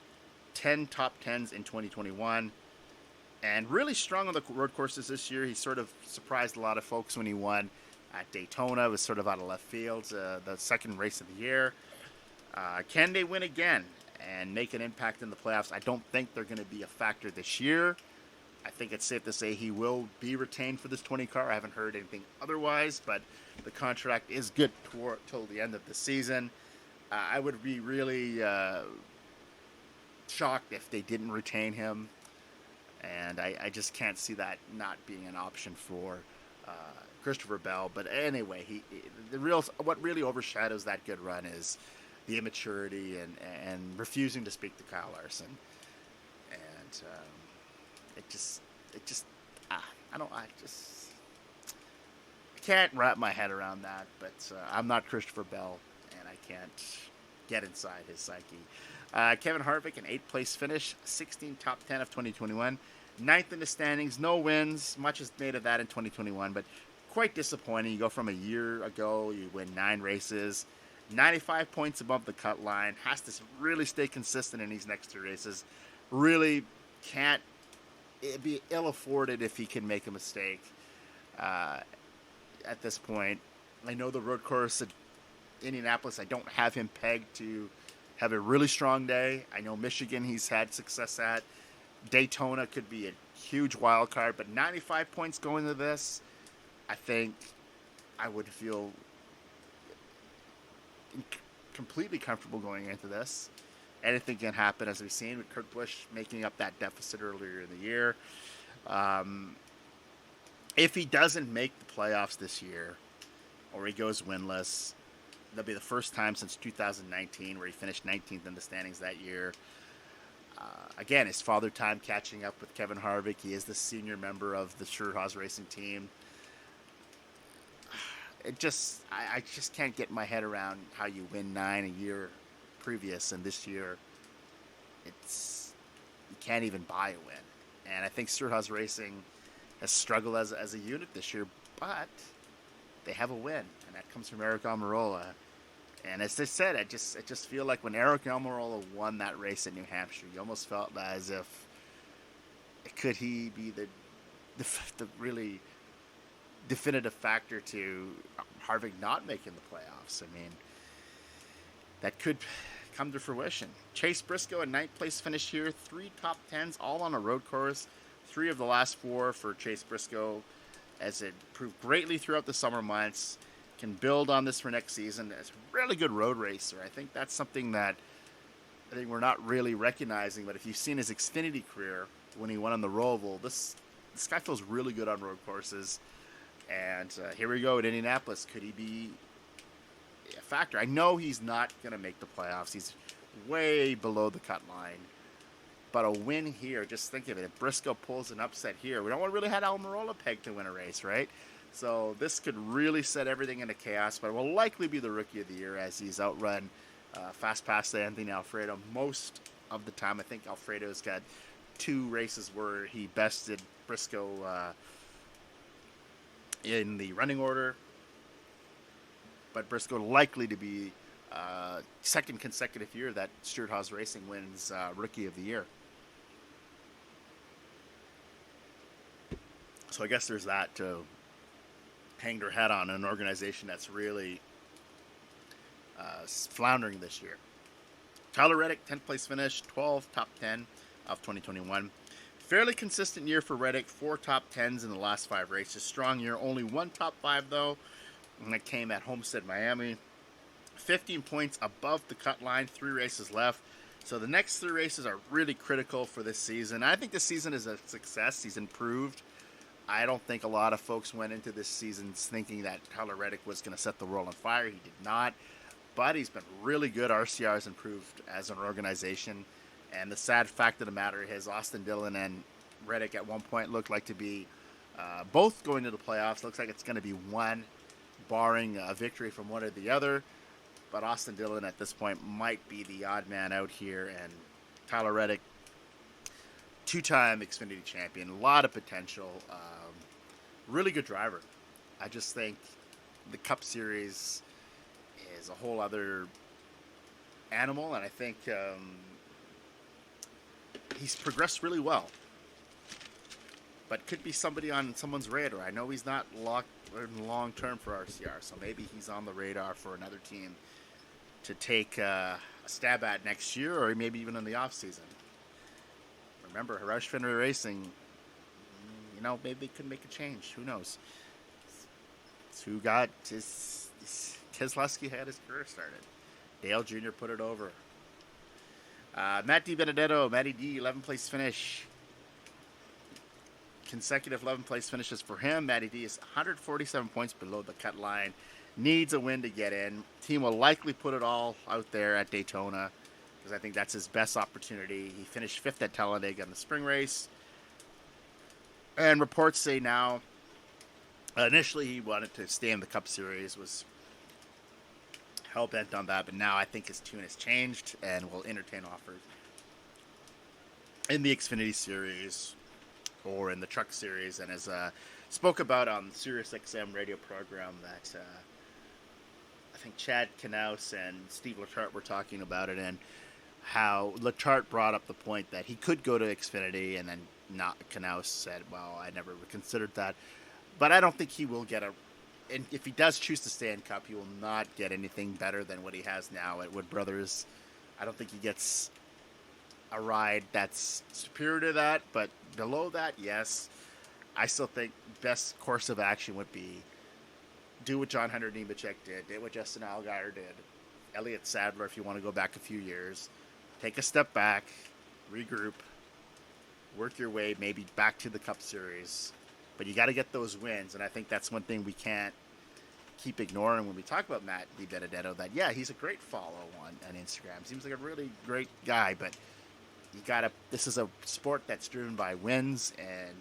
Speaker 4: 10 top 10s in 2021, and really strong on the road courses this year. He sort of surprised a lot of folks when he won at Daytona. It was sort of out of left field, the second race of the year. Can they win again and make an impact in the playoffs? I don't think they're going to be a factor this year. I think it's safe to say he will be retained for this 20 car. I haven't heard anything otherwise, but the contract is good till the end of the season. I would be really shocked if they didn't retain him, and I just can't see that not being an option for Christopher Bell. But anyway, what really overshadows that good run is the immaturity and refusing to speak to Kyle Larson, and I can't wrap my head around that. But I'm not Christopher Bell, and I can't get inside his psyche. Kevin Harvick, an 8th place finish, 16 top 10 of 2021, 9th in the standings, no wins. Much is made of that in 2021, but quite disappointing. You go from a year ago, you win 9 races, 95 points above the cut line, has to really stay consistent in these next 2 races. Really can't be ill-afforded if he can make a mistake at this point. I know the road course at Indianapolis, I don't have him pegged to have a really strong day. I know Michigan he's had success at. Daytona could be a huge wild card, but 95 points going to this, I think I would feel completely comfortable going into this. Anything can happen, as we've seen with Kurt Busch making up that deficit earlier in the year. If he doesn't make the playoffs this year, or he goes winless, that'll be the first time since 2019 where he finished 19th in the standings that year. Again, his father time catching up with Kevin Harvick. He is the senior member of the Suarez racing team. I just can't get my head around how you win 9 a year previous, and this year you can't even buy a win. And I think Suarez Racing has struggled as a unit this year, but they have a win, and that comes from Eric Almirola. And as I said, I just feel like when Eric Almirola won that race in New Hampshire, you almost felt as if could he be the really definitive factor to Harvick not making the playoffs. I mean, that could come to fruition. Chase Briscoe, a 9th place finish here, 3 top 10s, all on a road course. 3 of the last 4 for Chase Briscoe, as it proved greatly throughout the summer months. can build on this for next season. It's a really good road racer. I think that's something that I think we're not really recognizing. But if you've seen his Xfinity career when he won on the Roval, this guy feels really good on road courses. And here we go at Indianapolis. Could he be a factor? I know he's not going to make the playoffs. He's way below the cut line. But a win here, just think of it. If Briscoe pulls an upset here, we don't really have Almirola pegged to win a race, right? So this could really set everything into chaos, but it will likely be the Rookie of the Year as he's outrun fast past Anthony Alfredo most of the time. I think Alfredo's got 2 races where he bested Briscoe in the running order. But Briscoe likely to be second consecutive year that Stewart Haas Racing wins Rookie of the Year. So I guess there's that to hang their hat on, an organization that's really floundering this year. Tyler Reddick, 10th place finish, 12 top 10 of 2021. Fairly consistent year for Reddick, 4 top 10s in the last 5 races. Strong year, only 1 top 5 though, and that came at Homestead, Miami. 15 points above the cut line, 3 races left. So the next 3 races are really critical for this season. I think this season is a success. He's improved. I don't think a lot of folks went into this season thinking that Tyler Reddick was going to set the world on fire. He did not. But he's been really good. RCR has improved as an organization. And the sad fact of the matter is Austin Dillon and Reddick at one point looked like to be both going to the playoffs. Looks like it's going to be one, barring a victory from one or the other. But Austin Dillon at this point might be the odd man out here. And Tyler Reddick, 2-time Xfinity champion, a lot of potential, really good driver. I just think the Cup Series is a whole other animal, and I think he's progressed really well. But could be somebody on someone's radar. I know he's not locked in long term for RCR, so maybe he's on the radar for another team to take a stab at next year, or maybe even in the off season. Remember, Xfinity Racing, maybe they could make a change. Who knows? It's who got Keselowski had his career started. Dale Jr. put it over. Matt DiBenedetto, Matty D, 11th place finish. Consecutive 11th place finishes for him. Matty D is 147 points below the cut line. Needs a win to get in. Team will likely put it all out there at Daytona, because I think that's his best opportunity. He finished 5th at Talladega in the spring race. And reports say now, initially he wanted to stay in the Cup Series, was hell-bent on that, but now I think his tune has changed and will entertain offers in the Xfinity Series or in the Truck Series. And as spoke about on Sirius XM radio program that I think Chad Knaus and Steve Letarte were talking about it, and how Letarte brought up the point that he could go to Xfinity, and then Knaus said, well, I never considered that. But I don't think he will get and if he does choose to stay in Cup, he will not get anything better than what he has now at Wood Brothers. I don't think he gets a ride that's superior to that, but below that, yes. I still think best course of action would be do what John Hunter Nemechek did what Justin Allgaier did, Elliott Sadler, if you want to go back a few years. Take a step back, regroup, work your way maybe back to the Cup Series. But you got to get those wins, and I think that's one thing we can't keep ignoring when we talk about Matt DiBenedetto, that, yeah, he's a great follow on Instagram. Seems like a really great guy, but this is a sport that's driven by wins, and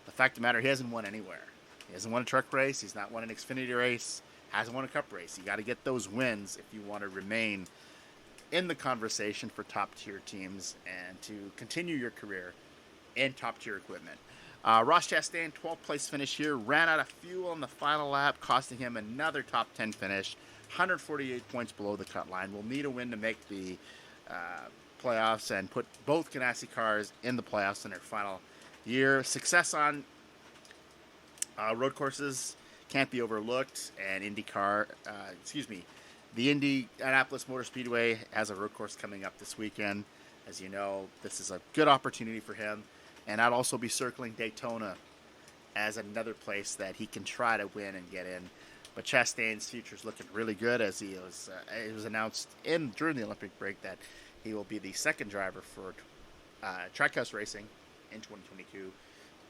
Speaker 4: the fact of the matter, he hasn't won anywhere. He hasn't won a truck race. He's not won an Xfinity race. Hasn't won a Cup race. You got to get those wins if you want to remain in the conversation for top-tier teams and to continue your career in top-tier equipment. Ross Chastain, 12th place finish here. Ran out of fuel in the final lap, costing him another top 10 finish. 148 points below the cut line. Will need a win to make the playoffs and put both Ganassi cars in the playoffs in their final year. Success on road courses can't be overlooked. And the Indianapolis Motor Speedway has a road course coming up this weekend. As you know, this is a good opportunity for him. And I'd also be circling Daytona as another place that he can try to win and get in. But Chastain's future is looking really good, as it was announced during the Olympic break that he will be the second driver for Trackhouse Racing in 2022.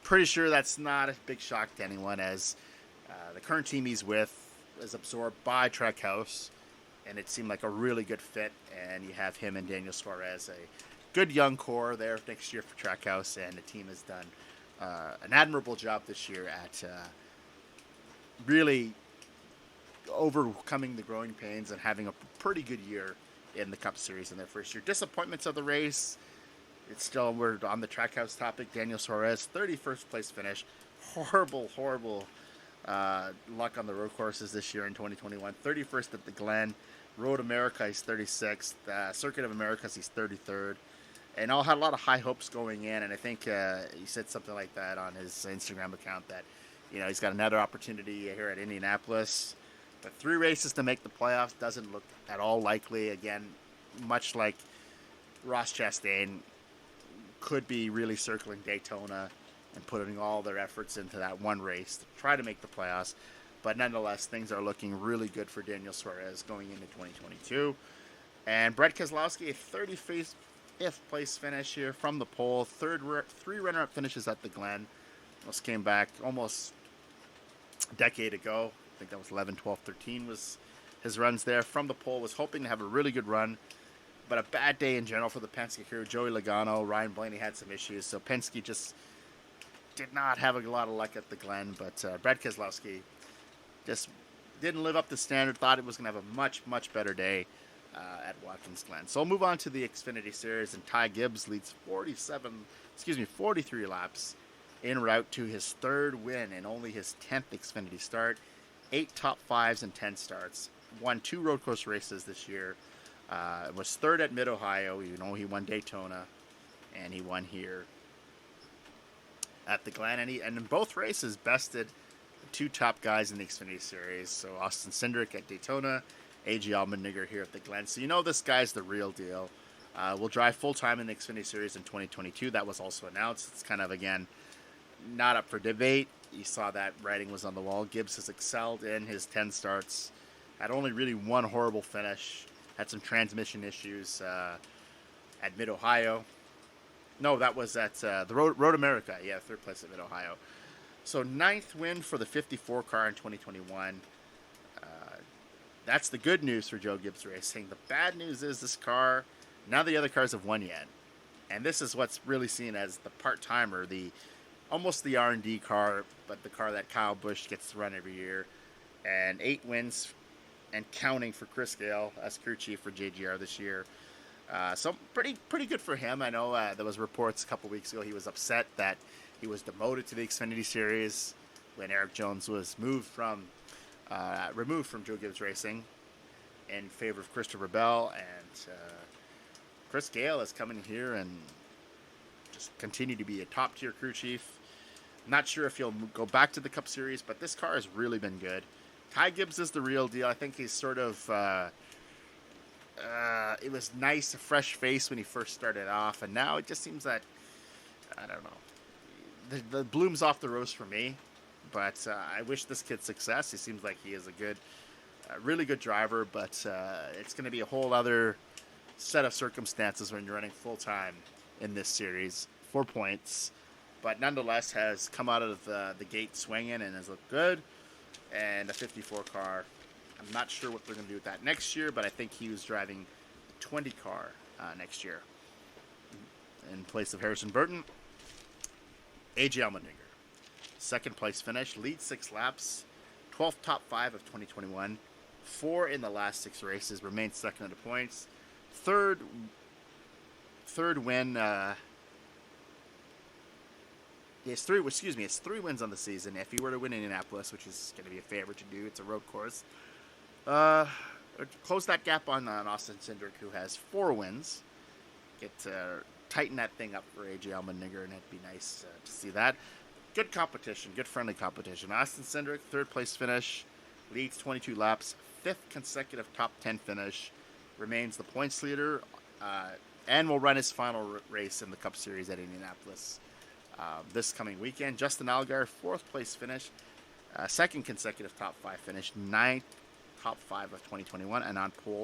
Speaker 4: Pretty sure that's not a big shock to anyone, as the current team he's with is absorbed by Trackhouse, and it seemed like a really good fit. And you have him and Daniel Suarez, a good young core there next year for Trackhouse, and the team has done an admirable job this year at really overcoming the growing pains and having a pretty good year in the Cup Series in their first year. Disappointments of the race, we're on the Trackhouse topic. Daniel Suarez, 31st place finish. Horrible luck on the road courses this year in 2021. 31st at the Glen. Road America, he's 36th. Circuit of Americas, he's 33rd. And all had a lot of high hopes going in, and I think he said something like that on his Instagram account that, he's got another opportunity here at Indianapolis. But 3 races to make the playoffs doesn't look at all likely. Again, much like Ross Chastain, could be really circling Daytona and putting all their efforts into that one race to try to make the playoffs. But nonetheless, things are looking really good for Daniel Suarez going into 2022. And Brett Keselowski, a 35th place finish here from the pole. 3 runner-up finishes at the Glen. Those came back almost a decade ago. I think that was 11, 12, 13 was his runs there. From the pole, was hoping to have a really good run, but a bad day in general for the Penske crew. Joey Logano, Ryan Blaney had some issues, so Penske just did not have a lot of luck at the Glen. But Brad Keselowski just didn't live up to standard. Thought it was going to have a much, much better day at Watkins Glen. So we'll move on to the Xfinity Series, and Ty Gibbs leads 43 laps en route to his 3rd win and only his 10th Xfinity start. 8 top 5s and 10 starts. Won 2 road course races this year. Was 3rd at Mid-Ohio. He won Daytona, and he won here at the Glen. And in both races bested the 2 top guys in the Xfinity Series. So Austin Cindric at Daytona, A.J. Allmendinger here at the Glen. So this guy's the real deal. Will drive full-time in the Xfinity Series in 2022. That was also announced. It's kind of, again, not up for debate. You saw that writing was on the wall. Gibbs has excelled in his 10 starts. Had only really one horrible finish. Had some transmission issues at Mid-Ohio. No, that was at the Road America. Yeah, 3rd place at Mid-Ohio. So 9th win for the 54 car in 2021. That's the good news for Joe Gibbs Racing. The bad news is this car, none of the other cars have won yet. And this is what's really seen as the part-timer, almost the R&D car, but the car that Kyle Busch gets to run every year. And 8 wins and counting for Chris Gale as crew chief for JGR this year. So pretty good for him. I know there was reports a couple weeks ago he was upset that he was demoted to the Xfinity Series when Eric Jones was removed from Joe Gibbs Racing in favor of Christopher Bell. And Chris Gale is coming here and just continue to be a top-tier crew chief. Not sure if he'll go back to the Cup Series, but this car has really been good. Ty Gibbs is the real deal. I think he's sort of... it was nice, a fresh face when he first started off, and now it just seems that, I don't know, the bloom's off the rose for me, but I wish this kid success. He seems like he is a really good driver, but it's going to be a whole other set of circumstances when you're running full-time in this series. 4 points, but nonetheless has come out of the gate swinging and has looked good, and a 54 car. I'm not sure what they're going to do with that next year, but I think he was driving a 20 car next year in place of Harrison Burton. A.J. Allmendinger, 2nd place finish, leads 6 laps, 12th top 5 of 2021, 4 in the last 6 races, remains 2nd in the points, third win. It's 3 wins on the season. If he were to win Indianapolis, which is going to be a favorite to do, it's a road course. Close that gap on Austin Cindric, who has 4 wins. Tighten that thing up for A.J. Allmendinger, and it'd be nice to see that. Good competition, good friendly competition. Austin Cindric, 3rd place finish, leads 22 laps, 5th consecutive top 10 finish, remains the points leader, and will run his final race in the Cup Series at Indianapolis this coming weekend. Justin Allgaier, 4th place finish. second consecutive top 5 finish, 9th top 5 of 2021, and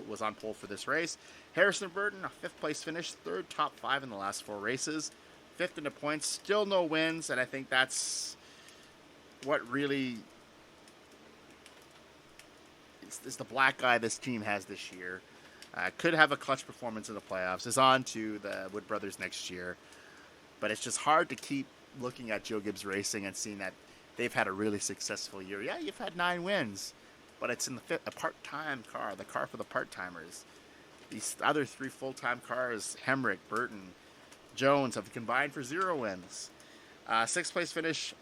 Speaker 4: was on pole for this race. Harrison Burton, a 5th place finish, 3rd top 5 in the last 4 races, 5th in the points, still no wins, and I think that's what really is the black eye this team has this year. Could have a clutch performance in the playoffs, is on to the Wood Brothers next year, but it's just hard to keep looking at Joe Gibbs Racing and seeing that they've had a really successful year. Yeah, you've had 9 wins, but it's in a part-time car, the car for the part-timers. These other 3 full-time cars, Hemrick, Burton, Jones, have combined for 0 wins. 6th place finish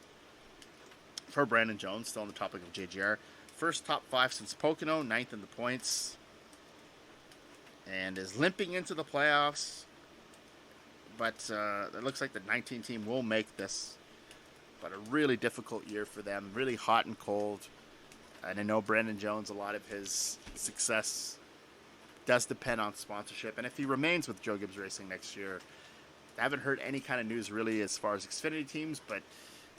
Speaker 4: for Brandon Jones, still on the topic of JGR. First top 5 since Pocono, 9th in the points, and is limping into the playoffs. But it looks like the 19 team will make this. But a really difficult year for them, really hot and cold. And I know Brandon Jones, a lot of his success does depend on sponsorship. And if he remains with Joe Gibbs Racing next year, I haven't heard any kind of news really as far as Xfinity teams, but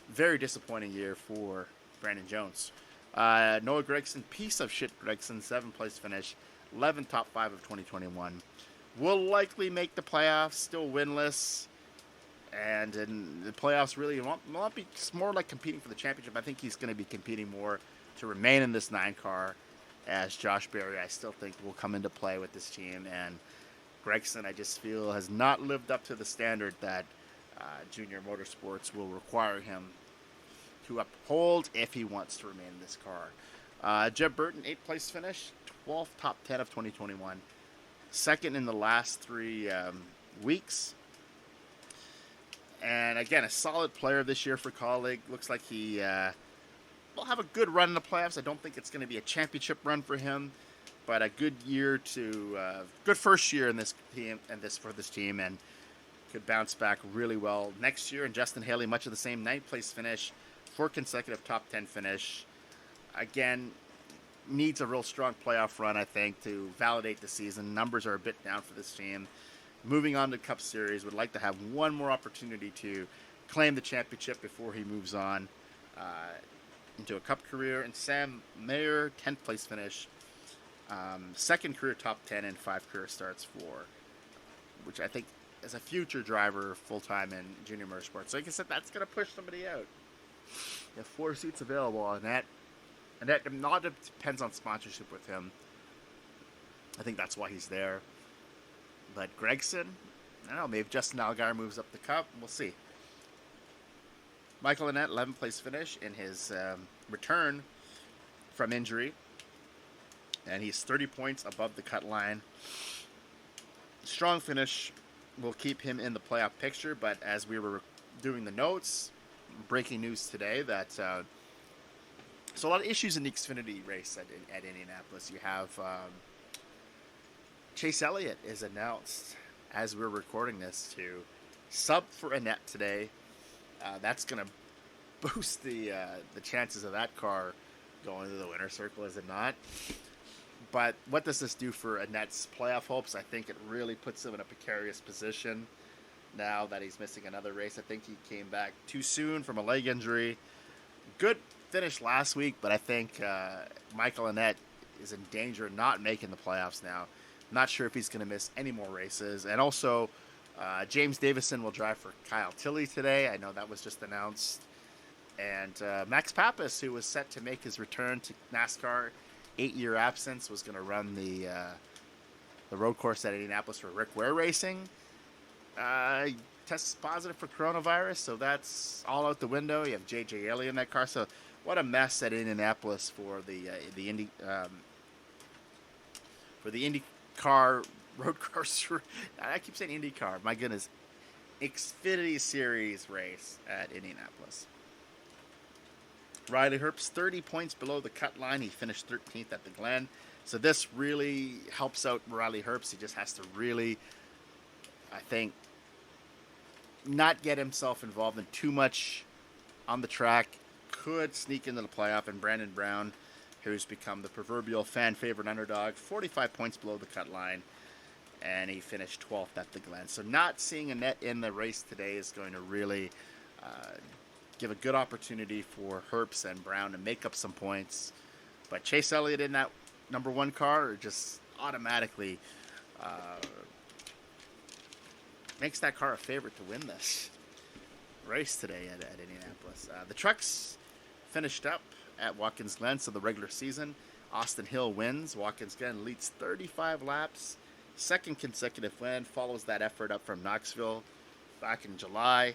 Speaker 4: very disappointing year for Brandon Jones. Noah Gregson, piece of shit Gregson, 7th place finish, 11th top 5 of 2021. Will likely make the playoffs, still winless. And in the playoffs really won't be, it's more like competing for the championship. I think he's going to be competing more to remain in this 9 car, as Josh Berry, I still think, will come into play with this team. And Gregson, I just feel, has not lived up to the standard that Junior Motorsports will require him to uphold if he wants to remain in this car. Jeb Burton, 8th place finish, 12th top 10 of 2021. 2nd in the last 3 weeks. And again, a solid player this year for Colleague. Looks like he will have a good run in the playoffs. I don't think it's going to be a championship run for him, but a good year good first year in this team for this team, and could bounce back really well next year. And Justin Hayley, much of the same, 9th place finish, 4 consecutive top 10 finish. Again, needs a real strong playoff run, I think, to validate the season. Numbers are a bit down for this team. Moving on to Cup Series, would like to have one more opportunity to claim the championship before he moves on into a Cup career. And Sam Mayer, 10th place finish, 2nd career top 10 and 5 career starts for, which I think as a future driver full-time in Junior Motorsports. So like I said, that's going to push somebody out. You have 4 seats available on that. And that not depends on sponsorship with him. I think that's why he's there. But Gregson, I don't know, maybe Justin Allgaier moves up the Cup. We'll see. Michael Annett, 11th place finish in his return from injury. And he's 30 points above the cut line. Strong finish will keep him in the playoff picture. But as we were doing the notes, breaking news today that so a lot of issues in the Xfinity race at Indianapolis. You have Chase Elliott is announced, as we're recording this, to sub for Annett today. That's going to boost the chances of that car going to the winner's circle, is it not? But what does this do for Annett's playoff hopes? I think it really puts him in a precarious position now that he's missing another race. I think he came back too soon from a leg injury. Good finish last week, but I think Michael Annett is in danger of not making the playoffs now. Not sure if he's going to miss any more races. And also, James Davison will drive for Kyle Tilley today. I know that was just announced. And Max Pappas, who was set to make his return to NASCAR, 8-year absence, was going to run the road course at Indianapolis for Rick Ware Racing. Tests positive for coronavirus, so that's all out the window. You have J.J. Elliott in that car. So what a mess at Indianapolis for the Indy IndyCar road course. I keep saying IndyCar. My goodness, Xfinity Series race at Indianapolis. Riley Herbst, 30 points below the cut line. He finished 13th at the Glen. So this really helps out Riley Herbst. He just has to really, I think, not get himself involved in too much on the track. Could sneak into the playoff. And Brandon Brown, who's become the proverbial fan favorite underdog, 45 points below the cut line, and he finished 12th at the Glen. So not seeing Annett in the race today is going to really give a good opportunity for Herbst and Brown to make up some points. But Chase Elliott in that number one car just automatically makes that car a favorite to win this race today at Indianapolis. The trucks finished up at Watkins Glen, so the regular season. Austin Hill wins. Watkins Glen leads 35 laps. Second consecutive win, follows that effort up from Knoxville back in July.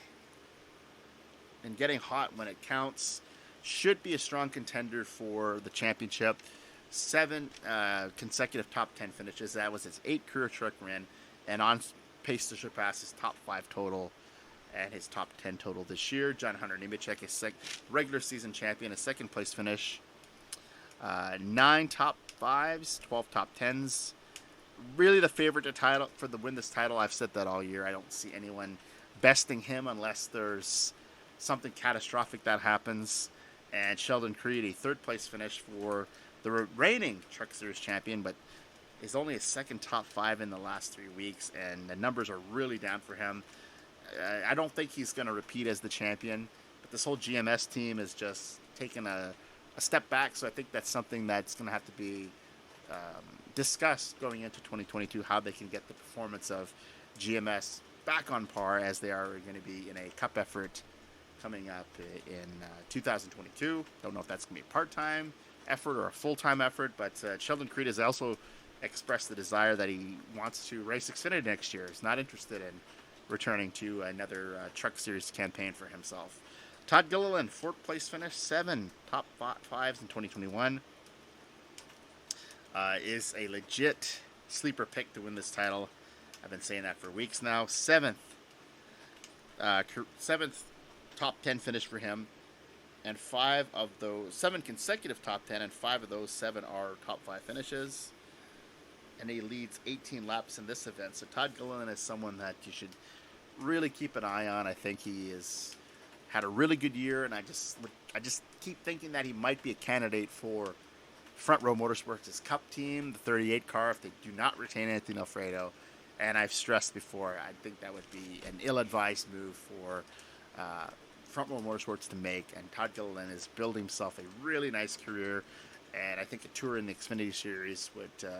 Speaker 4: And getting hot when it counts. Should be a strong contender for the championship. 7 consecutive top 10 finishes. That was his 8th career truck win, and on pace to surpass his top 5 total and his top 10 total this year. John Hunter Nemechek, his regular season champion, a second place finish. 9 top 5s, 12 top 10s. Really the favorite to win this title. I've said that all year. I don't see anyone besting him unless there's something catastrophic that happens. And Sheldon Creed, a third place finish for the reigning Truck Series champion, but is only a second top 5 in the last 3 weeks, and the numbers are really down for him. I don't think he's going to repeat as the champion, but this whole GMS team is just taking a step back, so I think that's something that's going to have to be discussed going into 2022, how they can get the performance of GMS back on par as they are going to be in a cup effort coming up in 2022. Don't know if that's going to be a part-time effort or a full-time effort, but Sheldon Creed has also expressed the desire that he wants to race Xfinity next year. He's not interested in returning to another Truck Series campaign for himself. Todd Gilliland, 4th place finish, 7 top 5s in 2021. Is a legit sleeper pick to win this title. I've been saying that for weeks now. 7th top 10 finish for him, and 5 of those 7 consecutive top 10, and 5 of those 7 are top 5 finishes. And he leads 18 laps in this event. So Todd Gilliland is someone that you should really keep an eye on. I think he has had a really good year, and I just keep thinking that he might be a candidate for Front Row Motorsports' Cup team, the 38 car, if they do not retain Anthony Alfredo. And I've stressed before, I think that would be an ill-advised move for Front Row Motorsports to make. And Todd Gilliland is building himself a really nice career, and I think a tour in the Xfinity Series would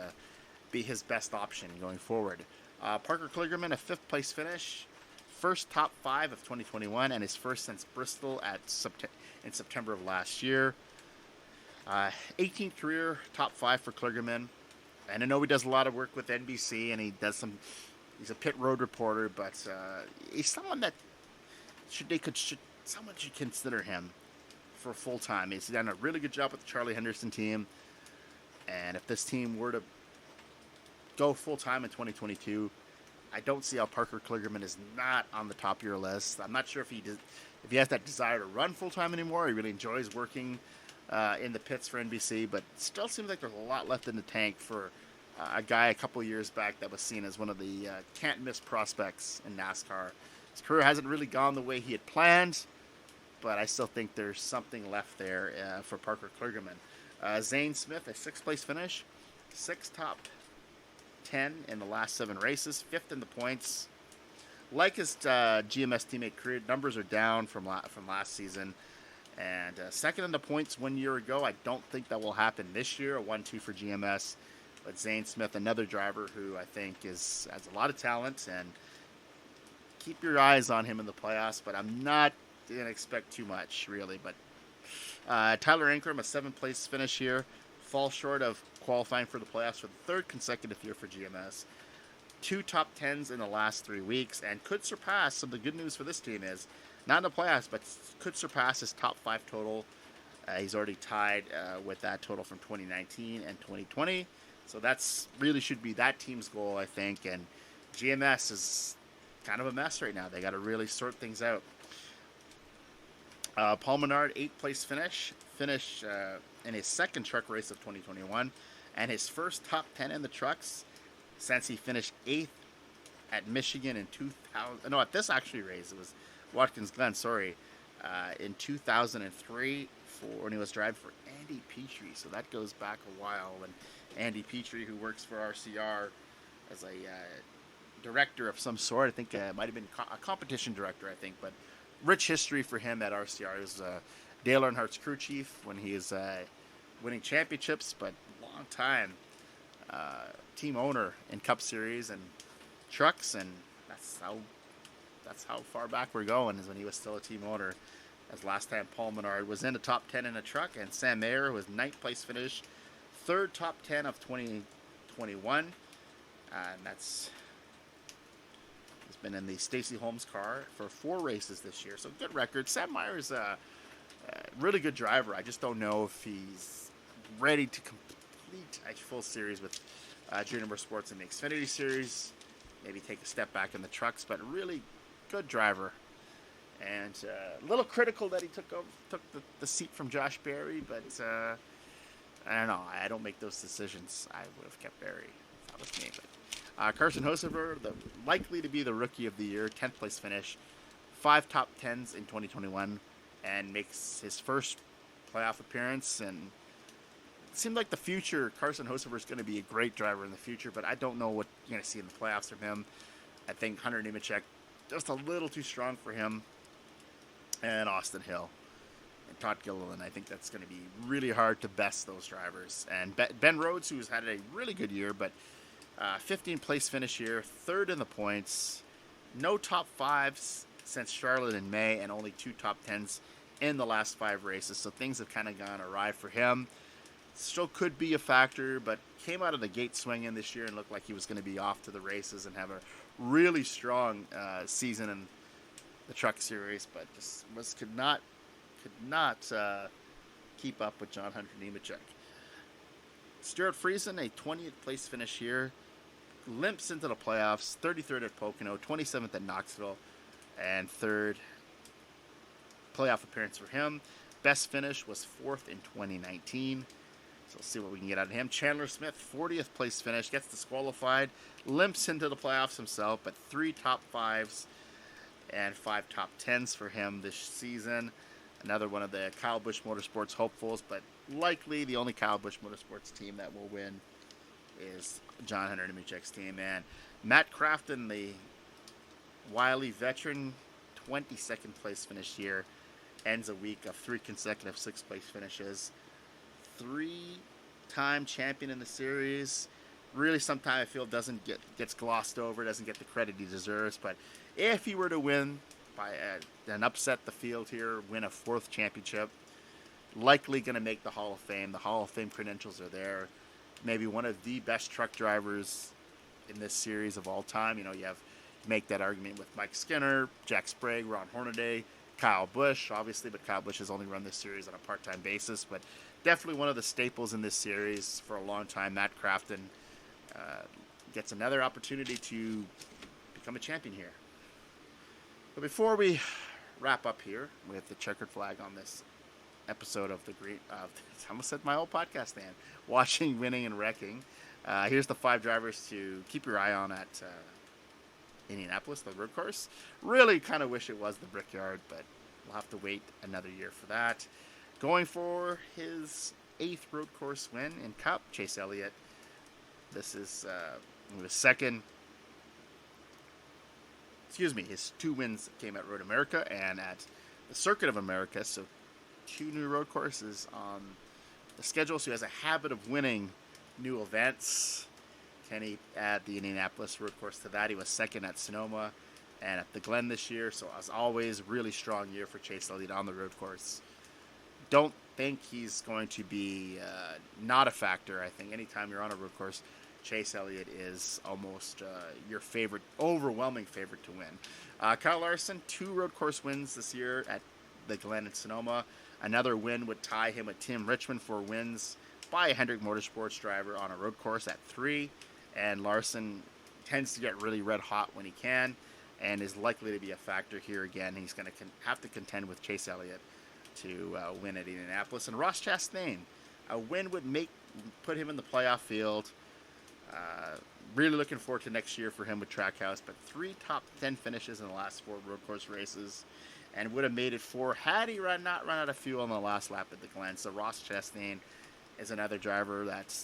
Speaker 4: be his best option going forward. Parker Kligerman, a 5th place finish, first top 5 of 2021, and his first since Bristol in September of last year. 18th career top 5 for Kligerman, and I know he does a lot of work with NBC, and he's a pit road reporter, but he's someone that someone should consider him for full time. He's done a really good job with the Charlie Henderson team, and if this team were to go full time in 2022, I don't see how Parker Kligerman is not on the top of your list. I'm not sure if he has that desire to run full time anymore. He really enjoys working in the pits for NBC, but it still seems like there's a lot left in the tank for a guy a couple years back that was seen as one of the can't miss prospects in NASCAR. His career hasn't really gone the way he had planned, but I still think there's something left there for Parker Kligerman. Zane Smith, a 6th place finish, 6 top 10 in the last 7 races, 5th in the points. Like his GMS teammate career, numbers are down from last season, and 2nd in the points 1 year ago. I don't think that will happen this year, a 1-2 for GMS, but Zane Smith, another driver who I think has a lot of talent, and keep your eyes on him in the playoffs, but I'm not going to expect too much, really. But Tyler Ankrum, a 7th place finish here, falls short of qualifying for the playoffs for the 3rd consecutive year for GMS. 2 top 10s in the last 3 weeks, and could surpass, some of the good news for this team is, not in the playoffs, but could surpass his top 5 total. He's already tied with that total from 2019 and 2020. So that's really should be that team's goal, I think. And GMS is kind of a mess right now. They got to really sort things out. Paul Menard, 8th place finish in his 2nd truck race of 2021, and his first top 10 in the trucks since he finished 8th at Michigan in 2000. No, at this actually race, it was Watkins Glen, in 2003 when he was driving for Andy Petrie. So that goes back a while. And Andy Petrie, who works for RCR as a director of some sort, I think might have been a competition director, but rich history for him at RCR. He was Dale Earnhardt's crew chief when he is winning championships, but long time team owner in Cup Series and trucks, and that's how far back we're going, is when he was still a team owner. As last time Paul Menard was in the top 10 in a truck, and Sam Mayer was 9th place finish, 3rd top 10 of 2021, and he's been in the Stacey Holmes car for 4 races this year, so good record. Sam Meyer's a really good driver. I just don't know if he's ready to complete a full series with Junior Motorsports in the Xfinity Series. Maybe take a step back in the trucks, but really good driver. And a little critical that he took the seat from Josh Berry, but I don't know. I don't make those decisions. I would have kept Berry if that was me. But Carson Hocevar, likely to be the Rookie of the Year, 10th place finish, 5 top 10s in 2021, and makes his first playoff appearance. And it seemed like the future, Carson Hocevar is going to be a great driver in the future, but I don't know what you're going to see in the playoffs from him. I think Hunter Nemechek just a little too strong for him. And Austin Hill and Todd Gilliland. I think that's going to be really hard to best those drivers. And Ben Rhodes, who's had a really good year, but 15th place finish here, 3rd in the points, no top 5s since Charlotte in May, and only 2 top 10s in the last 5 races. So things have kind of gone awry for him. Still could be a factor, but came out of the gate swinging this year and looked like he was going to be off to the races and have a really strong season in the Truck Series, but just could not keep up with John Hunter Nemechek. Stewart Friesen, a 20th place finish here, limps into the playoffs, 33rd at Pocono, 27th at Knoxville, and 3rd playoff appearance for him. Best finish was 4th in 2019. So we'll see what we can get out of him. Chandler Smith, 40th place finish, gets disqualified, limps into the playoffs himself, but 3 top 5s and 5 top 10s for him this season. Another one of the Kyle Busch Motorsports hopefuls, but likely the only Kyle Busch Motorsports team that will win is John Hunter Nemechek's team. And Matt Crafton, the wily veteran, 22nd place finish here, ends a week of 3 consecutive 6th place finishes. 3-time champion in the series. Really, sometimes I feel gets glossed over, doesn't get the credit he deserves. But if he were to win by and upset the field here, win a 4th championship, likely going to make the Hall of Fame. The Hall of Fame credentials are there. Maybe one of the best truck drivers in this series of all time. You know, you make that argument with Mike Skinner, Jack Sprague, Ron Hornaday, Kyle Busch, obviously, but Kyle Busch has only run this series on a part-time basis. But definitely one of the staples in this series for a long time. Matt Crafton gets another opportunity to become a champion here. But before we wrap up here with the checkered flag on this episode of I almost said my old podcast, man. Watching, Winning, and Wrecking. Here's the 5 drivers to keep your eye on at Indianapolis, the road course. Really kind of wish it was the Brickyard, but we'll have to wait another year for that. Going for his 8th road course win in Cup, Chase Elliott. This is his second. His 2 wins came at Road America and at the Circuit of America. So 2 new road courses on the schedule. So he has a habit of winning new events. Can he add the Indianapolis road course to that? He was 2nd at Sonoma and at the Glen this year. So as always, really strong year for Chase Elliott on the road course. Don't think he's going to be not a factor. I think anytime you're on a road course, Chase Elliott is almost your favorite, overwhelming favorite to win. Kyle Larson, 2 road course wins this year at the Glen and Sonoma. Another win would tie him with Tim Richmond for wins by a Hendrick Motorsports driver on a road course at 3. And Larson tends to get really red hot when he can and is likely to be a factor here again. He's going to have to contend with Chase Elliott to win at Indianapolis. And Ross Chastain, a win would put him in the playoff field. Really looking forward to next year for him with Trackhouse, but 3 top 10 finishes in the last 4 road course races, and would have made it 4 had he not run out of fuel on the last lap at the Glen. So Ross Chastain is another driver that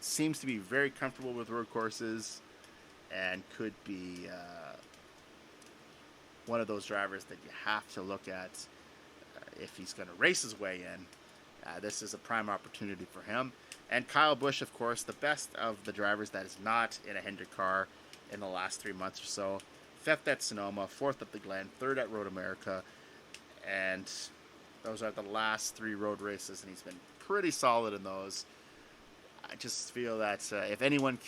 Speaker 4: seems to be very comfortable with road courses and could be one of those drivers that you have to look at if he's going to race his way in. This is a prime opportunity for him. And Kyle Busch, of course, the best of the drivers that is not in a Hendrick car in the last 3 months or so. 5th at Sonoma, 4th at the Glen, 3rd at Road America. And those are the last 3 road races, and he's been pretty solid in those. I just feel that if anyone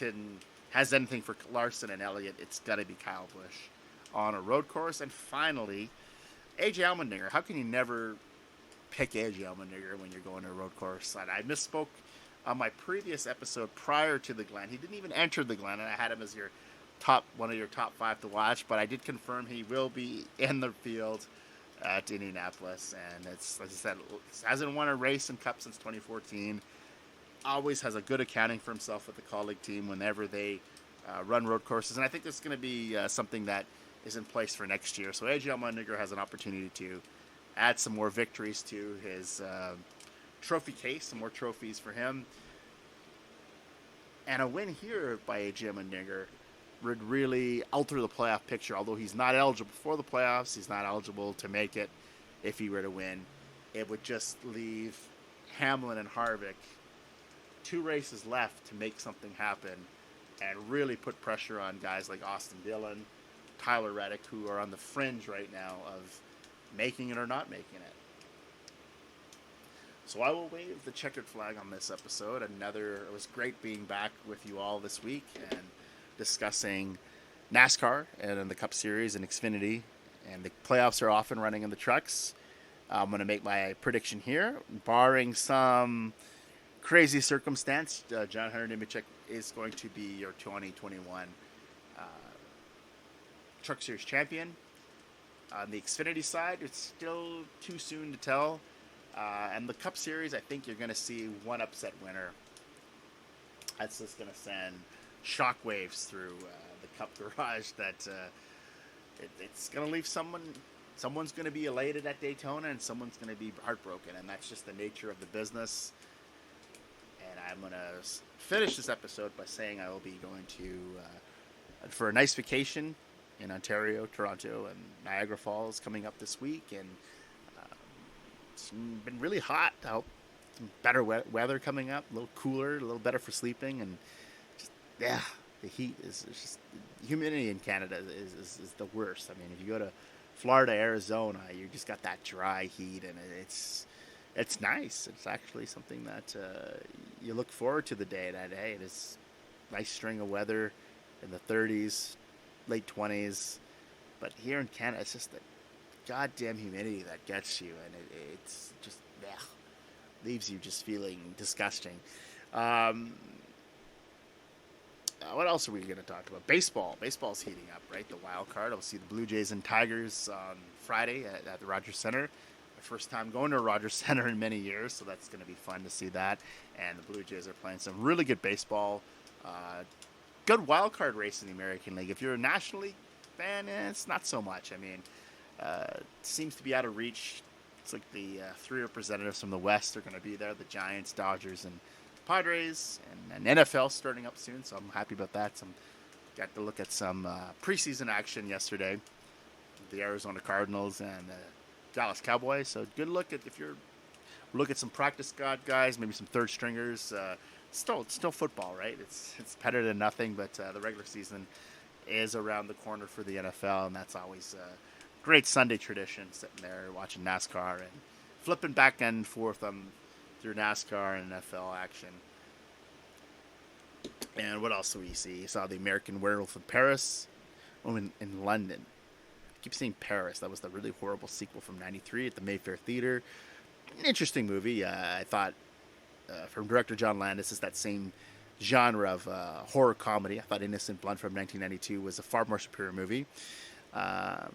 Speaker 4: has anything for Larson and Elliott, it's got to be Kyle Busch on a road course. And finally, AJ Allmendinger. How can you never pick AJ Allmendinger when you're going to a road course? And I misspoke on my previous episode prior to the Glen. He didn't even enter the Glen, and I had him as one of your top 5 to watch. But I did confirm he will be in the field at Indianapolis. And it's, like I said, hasn't won a race in Cup since 2014. Always has a good accounting for himself with the colleague team whenever they run road courses. And I think this is going to be something that is in place for next year. So AJ Allmendinger has an opportunity to add some more victories to his trophy case, some more trophies for him. And a win here by AJ Allmendinger would really alter the playoff picture. Although he's not eligible for the playoffs, he's not eligible to make it if he were to win. It would just leave Hamlin and Harvick 2 races left to make something happen and really put pressure on guys like Austin Dillon, Tyler Reddick, who are on the fringe right now of making it or not making it. So I will wave the checkered flag on this episode. It was great being back with you all this week and discussing NASCAR and in the Cup Series and Xfinity. And the playoffs are off and running in the trucks. I'm going to make my prediction here. Barring some crazy circumstance, John Hunter Nemechek is going to be your 2021 Truck Series champion. On the Xfinity side, it's still too soon to tell. And the Cup Series, I think you're going to see one upset winner. That's just going to send shockwaves through the Cup garage that it's going to leave someone's going to be elated at Daytona and someone's going to be heartbroken. And that's just the nature of the business. And I'm going to finish this episode by saying I will be going to, for a nice vacation in Ontario, Toronto, and Niagara Falls coming up this week. And it's been really hot. I hope some better weather coming up, a little cooler, a little better for sleeping. And just, the heat is just, humidity in Canada is the worst. I mean, if you go to Florida, Arizona, you just got that dry heat, and it's nice. It's actually something that you look forward to the day that, hey, it is a nice string of weather in the 30s, late 20s. But here in Canada, it's just the goddamn humidity that gets you, and it's just, leaves you just feeling disgusting. What else are we going to talk about? Baseball. Baseball's heating up, right? The wild card. I'll see the Blue Jays and Tigers on Friday at the Rogers Center. My first time going to a Rogers Center in many years, so that's going to be fun to see that. And the Blue Jays are playing some really good baseball. Good wild card race in the American League. If you're a National League fan, it's not so much. I mean, it seems to be out of reach. It's like the 3 representatives from the West are going to be there: the Giants, Dodgers, and Padres, and NFL starting up soon, so I'm happy about that. Got to look at some preseason action yesterday, the Arizona Cardinals and Dallas Cowboys. So good look at look at some practice squad guys, maybe some third stringers. It's still football, right? It's better than nothing, but the regular season is around the corner for the NFL, and that's always a great Sunday tradition, sitting there watching NASCAR and flipping back and forth through NASCAR and NFL action. And what else do we see? You saw the American Werewolf in Paris. In London. I keep saying Paris. That was the really horrible sequel from '93 at the Mayfair Theater. An interesting movie. I thought from director John Landis is that same genre of horror comedy. I thought Innocent Blood from 1992 was a far more superior movie. I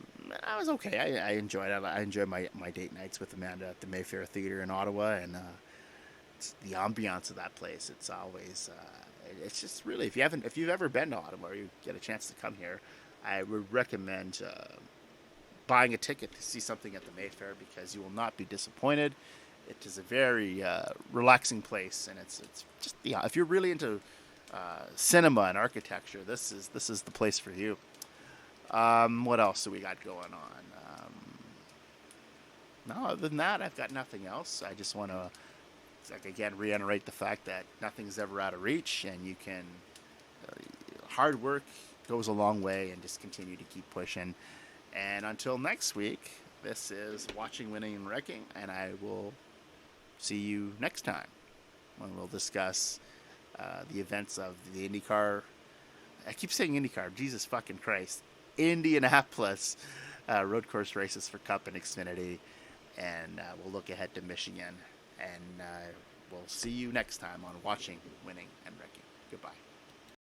Speaker 4: was okay. I enjoyed it. I enjoyed my date nights with Amanda at the Mayfair Theater in Ottawa, and it's the ambiance of that place. It's always it's just really, if you've ever been to Ottawa or you get a chance to come here, I would recommend buying a ticket to see something at the Mayfair, because you will not be disappointed. It is a very relaxing place, and it's just, if you're really into cinema and architecture, this is the place for you. What else do we got going on? No, other than that, I've got nothing else. I just want to, like, again, reiterate the fact that nothing's ever out of reach, and you can, hard work goes a long way, and just continue to keep pushing. And until next week, this is Watching, Winning, and Wrecking, and I will see you next time when we'll discuss the events of the IndyCar. I keep saying IndyCar, Jesus fucking Christ. Indianapolis road course races for Cup and Xfinity. And we'll look ahead to Michigan. And we'll see you next time on Watching, Winning, and Wrecking. Goodbye.